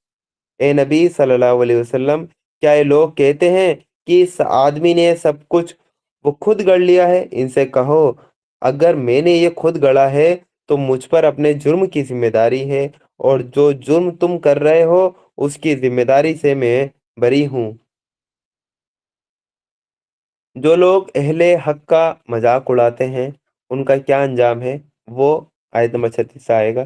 اے نبی صلی اللہ علیہ وسلم، کیا یہ لوگ کہتے ہیں کہ اس آدمی نے سب کچھ وہ خود گڑھ لیا ہے؟ ان سے کہو، اگر میں نے یہ خود گڑھا ہے تو مجھ پر اپنے جرم کی ذمہ داری ہے، اور جو جرم تم کر رہے ہو اس کی ذمہ داری سے میں بری ہوں۔ جو لوگ اہل حق کا مذاق اڑاتے ہیں ان کا کیا انجام ہے، وہ آیت نمبر 36 سے آئے گا۔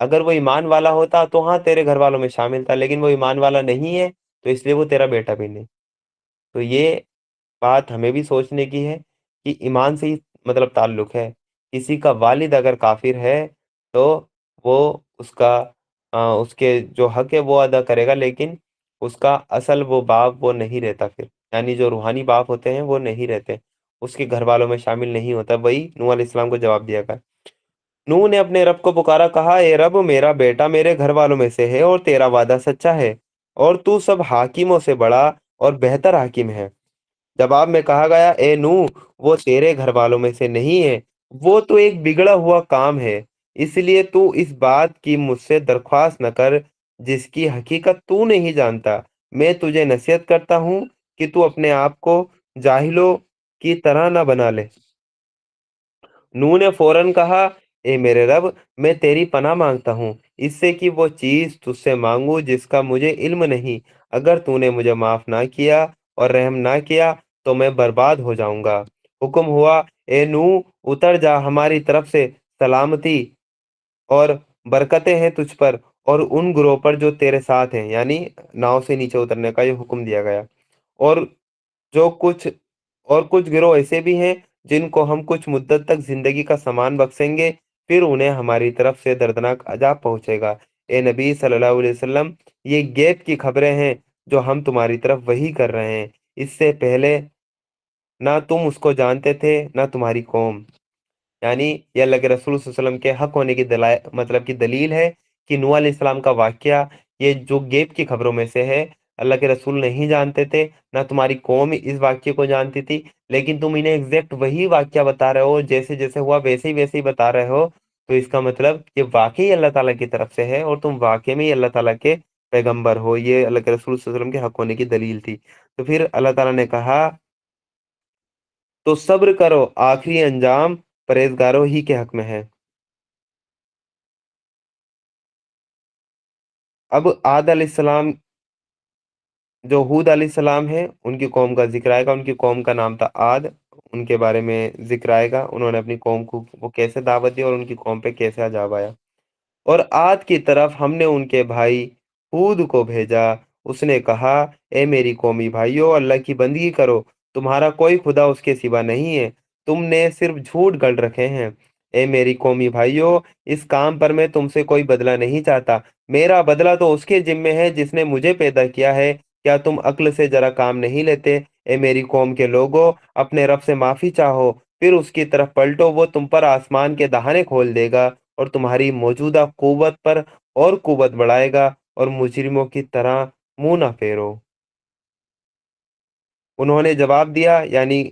اگر وہ ایمان والا ہوتا تو ہاں تیرے گھر والوں میں شامل تھا، لیکن وہ ایمان والا نہیں ہے تو اس لیے وہ تیرا بیٹا بھی نہیں۔ تو یہ بات ہمیں بھی سوچنے کی ہے کہ ایمان سے ہی مطلب تعلق ہے۔ کسی کا والد اگر کافر ہے تو وہ اس کے جو حق ہے وہ ادا کرے گا، لیکن اس کا اصل وہ باپ وہ نہیں رہتا پھر، یعنی جو روحانی باپ ہوتے ہیں وہ نہیں رہتے، اس کے گھر والوں میں شامل نہیں ہوتا۔ وہی نوح علیہ السلام کو جواب دیا گیا۔ نوح نے اپنے رب کو پکارا، کہا اے رب، میرا بیٹا میرے گھر والوں میں سے ہے اور تیرا وعدہ سچا ہے، اور تو سب حاکموں سے بڑا اور بہتر حاکم ہے۔ جواب میں کہا گیا، اے نوح، وہ تیرے گھر والوں میں سے نہیں ہے، وہ تو ایک بگڑا ہوا کام ہے، اس لیے تو اس بات کی مجھ سے درخواست نہ کر جس کی حقیقت تو نہیں جانتا۔ میں تجھے نصیحت کرتا ہوں کہ تو اپنے آپ کو جاہلوں کی طرح نہ بنا لے۔ نوح نے فوراً کہا، اے میرے رب، میں تیری پناہ مانگتا ہوں اس سے کہ وہ چیز تجھ سے مانگوں جس کا مجھے علم نہیں۔ اگر تو نے مجھے معاف نہ کیا اور رحم نہ کیا تو میں برباد ہو جاؤں گا۔ حکم ہوا، اے نوح، اتر جا، ہماری طرف سے سلامتی اور برکتیں ہیں تجھ پر اور ان گروہ پر جو تیرے ساتھ ہیں، یعنی ناؤ سے نیچے اترنے کا یہ حکم دیا گیا۔ اور جو کچھ اور کچھ گروہ ایسے بھی ہیں جن کو ہم کچھ مدت تک زندگی کا سامان بخشیں گے، پھر انہیں ہماری طرف سے دردناک عذاب پہنچے گا۔ اے نبی صلی اللہ علیہ وسلم، یہ غیب کی خبریں ہیں جو ہم تمہاری طرف وحی کر رہے ہیں، اس سے پہلے نہ تم اس کو جانتے تھے نہ تمہاری قوم۔ یعنی یہ اللہ کے رسول صلی اللہ علیہ وسلم کے حق ہونے کی مطلب کی دلیل ہے کہ نوح علیہ السلام کا واقعہ یہ جو غیب کی خبروں میں سے ہے، اللہ کے رسول نہیں جانتے تھے، نہ تمہاری قوم اس واقعے کو جانتی تھی، لیکن تم انہیں ایگزیکٹ وہی واقعہ بتا رہے ہو، جیسے جیسے ہوا ویسے ہی بتا رہے ہو، تو اس کا مطلب یہ واقعی اللہ تعالیٰ کی طرف سے ہے اور تم واقعی میں ہی اللہ تعالیٰ کے پیغمبر ہو۔ یہ اللہ کے رسول صلی اللہ علیہ وسلم کے حق ہونے کی دلیل تھی۔ تو پھر اللہ تعالیٰ نے کہا، تو صبر کرو، آخری انجام پرہیزگاروں ہی کے حق میں ہے۔ اب عاد علیہ السلام، جو ہود علیہ السلام ہے، ان کی قوم کا ذکر آئے گا۔ ان کی قوم کا نام تھا عاد، ان کے بارے میں ذکر آئے گا، انہوں نے اپنی قوم کو وہ کیسے دعوت دی اور ان کی قوم پہ کیسے عذاب آیا۔ اور عاد کی طرف ہم نے ان کے بھائی ہود کو بھیجا، اس نے کہا، اے میری قومی بھائیو، اللہ کی بندگی کرو، تمہارا کوئی خدا اس کے سوا نہیں ہے، تم نے صرف جھوٹ گڑھ رکھے ہیں۔ اے میری قومی بھائیو، اس کام پر میں تم سے کوئی بدلہ نہیں چاہتا، میرا بدلہ تو اس کے ذمے ہے جس نے مجھے پیدا کیا ہے، کیا تم عقل سے ذرا کام نہیں لیتے؟ اے میری قوم کے لوگو، اپنے رب سے معافی چاہو، پھر اس کی طرف پلٹو، وہ تم پر آسمان کے دہانے کھول دے گا اور تمہاری موجودہ قوت پر اور قوت بڑھائے گا، اور مجرموں کی طرح منہ نہ پھیرو۔ انہوں نے جواب دیا، یعنی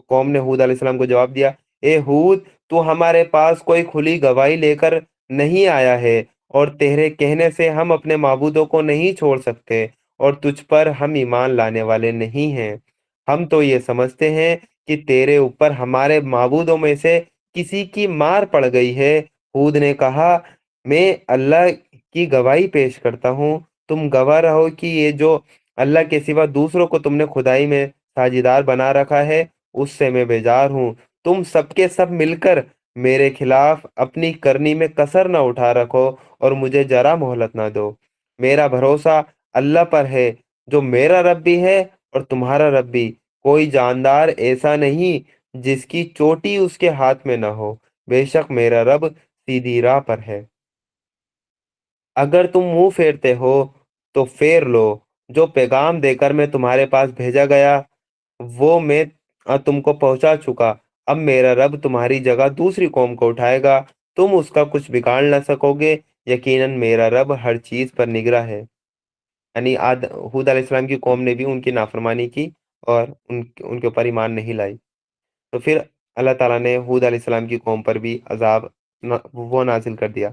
قوم نے ہود علیہ السلام کو جواب دیا، اے ہود، تو ہمارے پاس کوئی کھلی گواہی لے کر نہیں آیا ہے، اور تیرے کہنے سے ہم اپنے معبودوں کو نہیں چھوڑ سکتے، اور تجھ پر ہم ایمان لانے والے نہیں ہیں۔ ہم تو یہ سمجھتے ہیں کہ تیرے اوپر ہمارے معبودوں میں سے کسی کی مار پڑ گئی ہے۔ ہود نے کہا، میں اللہ کی گواہی پیش کرتا ہوں، تم گواہ رہو کہ یہ جو اللہ کے سوا دوسروں کو تم نے خدائی میں ساجیدار بنا رکھا ہے، اس سے میں بیزار ہوں۔ تم سب کے سب مل کر میرے خلاف اپنی کرنی میں کسر نہ اٹھا رکھو اور مجھے ذرا مہلت نہ دو۔ میرا بھروسہ اللہ پر ہے جو میرا رب بھی ہے اور تمہارا رب بھی، کوئی جاندار ایسا نہیں جس کی چوٹی اس کے ہاتھ میں نہ ہو، بے شک میرا رب سیدھی راہ پر ہے۔ اگر تم منہ پھیرتے ہو تو پھیر لو، جو پیغام دے کر میں تمہارے پاس بھیجا گیا وہ میں تم کو پہنچا چکا۔ اب میرا رب تمہاری جگہ دوسری قوم کو اٹھائے گا، تم اس کا کچھ بگاڑ نہ سکو گے، یقیناً میرا رب ہر چیز پر نگراں ہے۔ یعنی ہود علیہ السلام کی قوم نے بھی ان کی نافرمانی کی اور ان کے اوپر ایمان نہیں لائی، تو پھر اللہ تعالیٰ نے ہود علیہ السلام کی قوم پر بھی عذاب وہ نازل کر دیا۔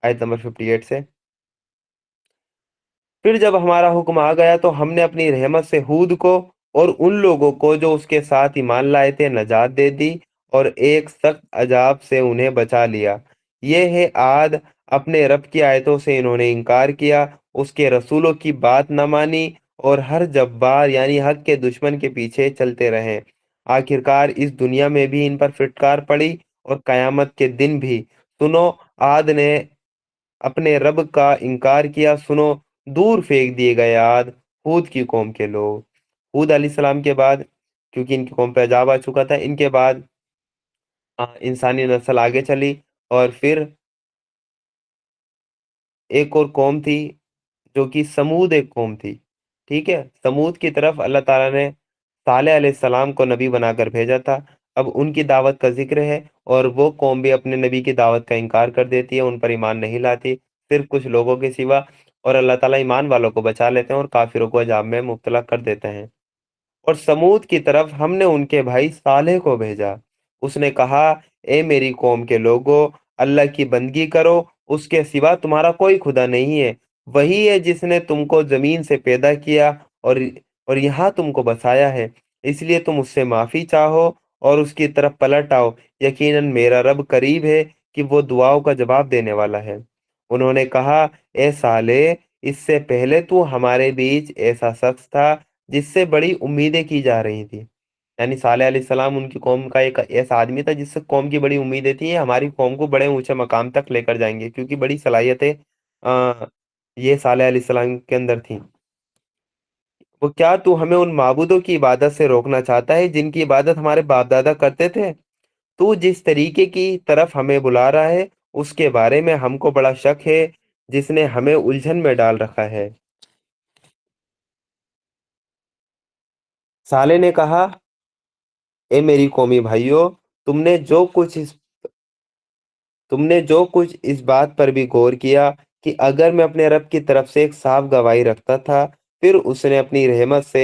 آیت نمبر 58 سے، پھر جب ہمارا حکم آ گیا تو ہم نے اپنی رحمت سے ہود کو اور ان لوگوں کو جو اس کے ساتھ ایمان لائے تھے نجات دے دی، اور ایک سخت عذاب سے انہیں بچا لیا۔ یہ ہے عاد، اپنے رب کی آیتوں سے انہوں نے انکار کیا، اس کے رسولوں کی بات نہ مانی، اور ہر جبار یعنی حق کے دشمن کے پیچھے چلتے رہے۔ آخرکار اس دنیا میں بھی ان پر پھٹکار پڑی اور قیامت کے دن بھی۔ سنو، عاد نے اپنے رب کا انکار کیا، سنو دور پھینک دیے گئے یاد ہود کی قوم کے لوگ۔ ہود علیہ السلام کے بعد، کیونکہ ان کی قوم پہ عذاب آ چکا تھا، ان کے بعد انسانی نسل آگے چلی، اور پھر ایک اور قوم تھی جو کہ سمود ایک قوم تھی، ٹھیک ہے۔ سمود کی طرف اللہ تعالیٰ نے صالح علیہ السلام کو نبی بنا کر بھیجا تھا۔ اب ان کی دعوت کا ذکر ہے، اور وہ قوم بھی اپنے نبی کی دعوت کا انکار کر دیتی ہے، ان پر ایمان نہیں لاتی، صرف کچھ لوگوں کے سوا، اور اللہ تعالیٰ ایمان والوں کو بچا لیتے ہیں اور کافروں کو عذاب میں مبتلا کر دیتے ہیں۔ اور سمود کی طرف ہم نے ان کے بھائی صالح کو بھیجا۔ اس نے کہا، اے میری قوم کے لوگو، اللہ کی بندگی کرو، اس کے سوا تمہارا کوئی خدا نہیں ہے۔ وہی ہے جس نے تم کو زمین سے پیدا کیا اور یہاں تم کو بسایا ہے، اس لیے تم اس سے معافی چاہو اور اس کی طرف پلٹ آؤ۔ یقیناً میرا رب قریب ہے کہ وہ دعاؤں کا جواب دینے والا ہے۔ انہوں نے کہا، اے صالح، اس سے پہلے تو ہمارے بیچ ایسا شخص تھا جس سے بڑی امیدیں کی جا رہی تھی۔ یعنی صالح علیہ السلام ان کی قوم کا ایک ایسا آدمی تھا جس سے قوم کی بڑی امیدیں تھیں، یہ ہماری قوم کو بڑے اونچے مقام تک لے کر جائیں گے، کیونکہ بڑی صلاحیتیں یہ صالح علیہ السلام کے اندر تھیں۔ وہ کیا تو ہمیں ان معبودوں کی عبادت سے روکنا چاہتا ہے جن کی عبادت ہمارے باپ دادا کرتے تھے؟ تو جس طریقے کی طرف ہمیں بلا رہا ہے اس کے بارے میں ہم کو بڑا شک ہے، جس نے ہمیں الجھن میں ڈال رکھا ہے۔ صالح نے کہا، اے میری قومی بھائیوں، تم نے جو کچھ اس بات پر بھی غور کیا کہ اگر میں اپنے رب کی طرف سے ایک صاف گواہی رکھتا تھا، پھر اس نے اپنی رحمت سے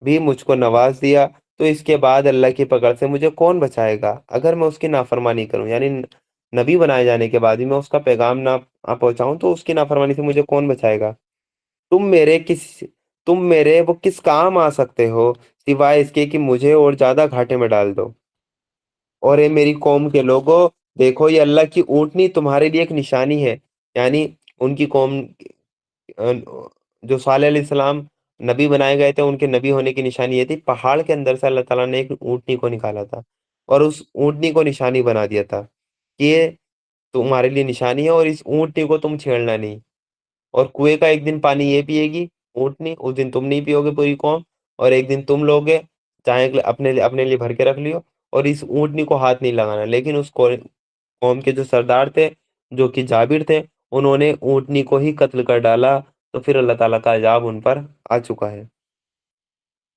بھی مجھ کو نواز دیا، تو اس کے بعد اللہ کی پکڑ سے مجھے کون بچائے گا؟ اگر میں اس کی نافرمانی کروں، یعنی نبی بنائے جانے کے بعد بھی میں اس کا پیغام نہ پہنچاؤں، تو اس کی نافرمانی سے مجھے کون بچائے گا؟ تم میرے کس تم میرے وہ کس کام آ سکتے ہو سوائے اس کے کہ مجھے اور زیادہ گھاٹے میں ڈال دو؟ اور اے میری قوم کے لوگوں، دیکھو یہ اللہ کی اونٹنی تمہارے لیے ایک نشانی ہے۔ یعنی ان کی قوم، جو صالح علیہ السلام نبی بنائے گئے تھے، ان کے نبی ہونے کی نشانی یہ تھی، پہاڑ کے اندر سے اللہ تعالیٰ نے ایک اونٹنی کو نکالا تھا اور اس اونٹنی کو نشانی بنا دیا تھا کہ یہ تمہارے لیے نشانی ہے، اور اس اونٹنی کو تم چھیڑنا نہیں۔ اور کنویں کا ایک دن پانی یہ پیے گی اونٹنی، اس دن تم نہیں پیو گے پوری قوم، اور ایک دن تم لوگے، چاہے اپنے لیے بھر کے رکھ لیو، اور اس اونٹنی کو ہاتھ نہیں لگانا۔ لیکن اس قوم کے جو سردار تھے، جو کہ جابر تھے، انہوں نے اونٹنی کو ہی قتل کر ڈالا، تو پھر اللہ تعالیٰ کا عذاب ان پر آ چکا ہے۔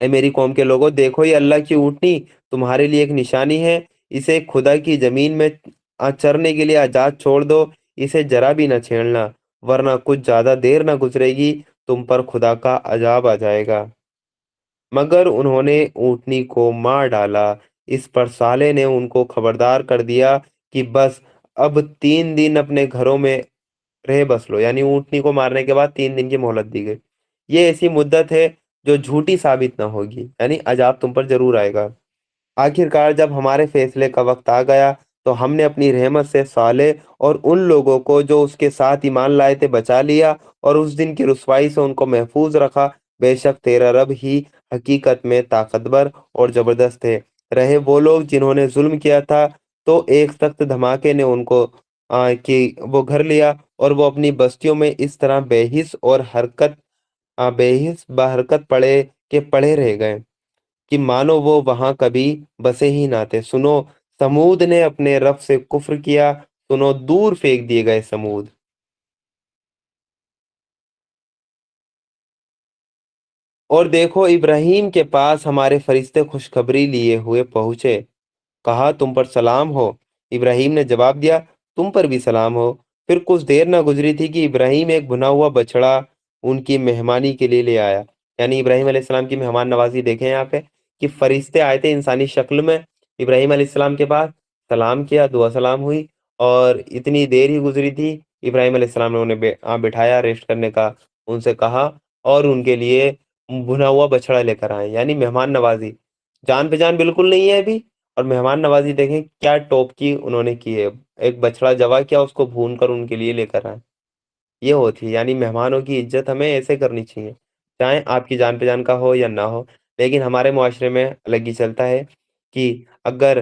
اے میری قوم کے لوگوں، دیکھو یہ اللہ کی اونٹنی تمہارے لیے ایک نشانی ہے، اسے خدا کی زمین میں چرنے کے لیے آزاد چھوڑ دو، اسے ذرا بھی نہ چھیڑنا، ورنہ کچھ زیادہ دیر نہ گزرے گی تم پر خدا کا عذاب آ جائے گا۔ مگر انہوں نے اونٹنی کو مار ڈالا۔ اس پر صالح نے ان کو خبردار کر دیا کہ بس اب 3 دن اپنے گھروں میں رہ بس لو، یعنی اونٹنی کو مارنے کے بعد 3 دن کی مہلت دی گئی۔ یہ ایسی مدت ہے جو جھوٹی ثابت نہ ہوگی، یعنی عذاب تم پر ضرور آئے گا۔ آخر جب ہمارے فیصلے کا وقت آ گیا تو ہم نے اپنی رحمت سے صالح اور ان لوگوں کو جو اس کے ساتھ ایمان لائے تھے بچا لیا، اور اس دن کی رسوائی سے ان کو محفوظ رکھا۔ بے شک تیرا رب ہی حقیقت میں طاقتور اور زبردست ہے۔ رہے وہ لوگ جنہوں نے ظلم کیا تھا، تو ایک سخت دھماکے نے ان کو کہ وہ گھر لیا، اور وہ اپنی بستیوں میں اس طرح بے حس اور بے حس بحرکت پڑے رہ گئے کہ مانو وہ وہاں کبھی بسے ہی نہ تھے۔ سنو، سمود نے اپنے رب سے کفر کیا، سنو دور پھینک دیے گئے سمود۔ اور دیکھو ابراہیم کے پاس ہمارے فرشتے خوشخبری لیے ہوئے پہنچے، کہا تم پر سلام ہو۔ ابراہیم نے جواب دیا، تم پر بھی سلام ہو۔ پھر کچھ دیر نہ گزری تھی کہ ابراہیم ایک بھنا ہوا بچڑا ان کی مہمانی کے لیے لے آیا۔ یعنی ابراہیم علیہ السلام کی مہمان نوازی دیکھیں یہاں پہ، کہ فرشتے آئے تھے انسانی شکل میں ابراہیم علیہ السلام کے پاس، سلام کیا، دعا سلام ہوئی، اور اتنی دیر ہی گزری تھی، ابراہیم علیہ السلام نے انہیں بٹھایا ریسٹ کرنے کا، ان سے کہا، اور ان کے لیے بھنا ہوا بچڑا لے کر آئے، یعنی مہمان نوازی۔ جان پہچان بالکل نہیں ہے ابھی، اور مہمان نوازی دیکھیں کیا ٹوپ کی انہوں نے کی ہے۔ ایک بچڑا ذبح کیا، اس کو بھون کر ان کے لیے لے کر آئے۔ یہ ہوتی ہے، یعنی مہمانوں کی عزت ہمیں ایسے کرنی چاہیے، چاہے آپ کی جان پہچان کا ہو یا نہ ہو۔ لیکن ہمارے معاشرے میں الگ ہی چلتا ہے کہ اگر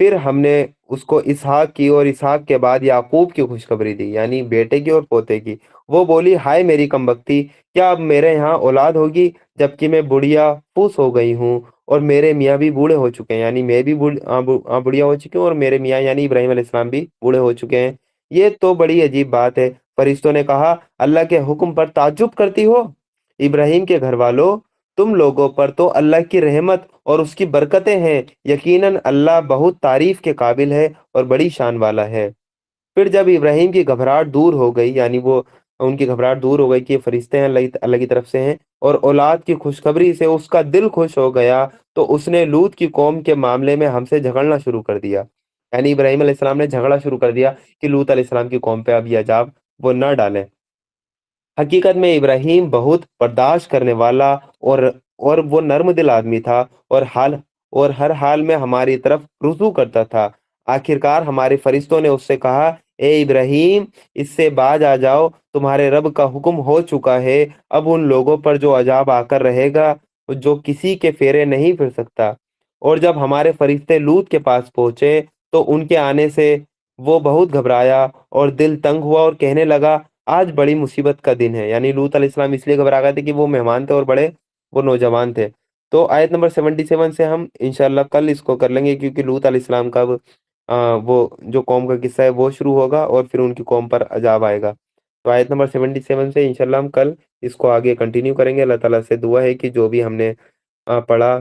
پھر ہم نے اس کو اسحاق کی اور اسحاق کے بعد یعقوب کی خوشخبری دی، یعنی بیٹے کی اور پوتے کی۔ وہ بولی، ہائے میری کمبختی، کیا اب میرے یہاں اولاد ہوگی جبکہ میں بڑھیا پھوس ہو گئی ہوں اور میرے میاں بھی بوڑھے ہو چکے ہیں، یعنی میں بھی بڑھیا ہو چکی ہوں اور میرے میاں یعنی ابراہیم علیہ السلام بھی بوڑھے ہو چکے ہیں۔ یہ تو بڑی عجیب بات ہے۔ فرشتوں نے کہا، اللہ کے حکم پر تعجب کرتی ہو؟ ابراہیم کے گھر والوں، تم لوگوں پر تو اللہ کی رحمت اور اس کی برکتیں ہیں، یقیناً اللہ بہت تعریف کے قابل ہے اور بڑی شان والا ہے۔ پھر جب ابراہیم کی گھبراہٹ دور ہو گئی، یعنی وہ ان کی گھبراہٹ دور ہو گئی کہ یہ فرشتے ہیں، اللہ کی طرف سے ہیں، اور اولاد کی خوشخبری سے اس کا دل خوش ہو گیا، تو اس نے لوط کی قوم کے معاملے میں ہم سے جھگڑنا شروع کر دیا۔ یعنی ابراہیم علیہ السلام نے جھگڑا شروع کر دیا کہ لوط علیہ السلام کی قوم پہ اب یہ عذاب وہ نہ ڈالیں۔ حقیقت میں ابراہیم بہت برداشت کرنے والا اور اور وہ نرم دل آدمی تھا، اور ہر حال میں ہماری طرف رجوع کرتا تھا۔ آخرکار ہمارے فرشتوں نے اس سے کہا، اے ابراہیم، اس سے باز آ جاؤ، تمہارے رب کا حکم ہو چکا ہے، اب ان لوگوں پر جو عذاب آ کر رہے گا جو کسی کے پھیرے نہیں پھر سکتا۔ اور جب ہمارے فرشتے لوط کے پاس پہنچے تو ان کے آنے سے وہ بہت گھبرایا اور دل تنگ ہوا اور کہنے لگا، آج بڑی مصیبت کا دن ہے۔ یعنی لوط علیہ السلام اس لیے گھبرا گئے تھے کہ وہ مہمان تھے اور وہ نوجوان تھے۔ تو آیت نمبر 77 سے ہم انشاءاللہ کل اس کو کر لیں گے، کیونکہ لوط علیہ السلام کا وہ جو قوم کا قصہ ہے وہ شروع ہوگا اور پھر ان کی قوم پر عذاب آئے گا۔ تو آیت نمبر 77 سے انشاءاللہ ہم کل اس کو آگے کنٹینیو کریں گے۔ اللہ تعالیٰ سے دعا ہے کہ جو بھی ہم نے پڑھا،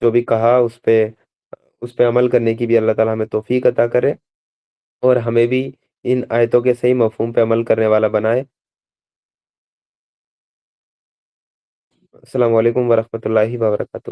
جو بھی کہا، اس پہ عمل کرنے کی بھی اللہ تعالیٰ ہمیں توفیق عطا کرے اور ہمیں بھی ان آیتوں کے صحیح مفہوم پہ عمل کرنے والا بنائے۔ السلام علیکم ورحمۃ اللہ وبرکاتہ۔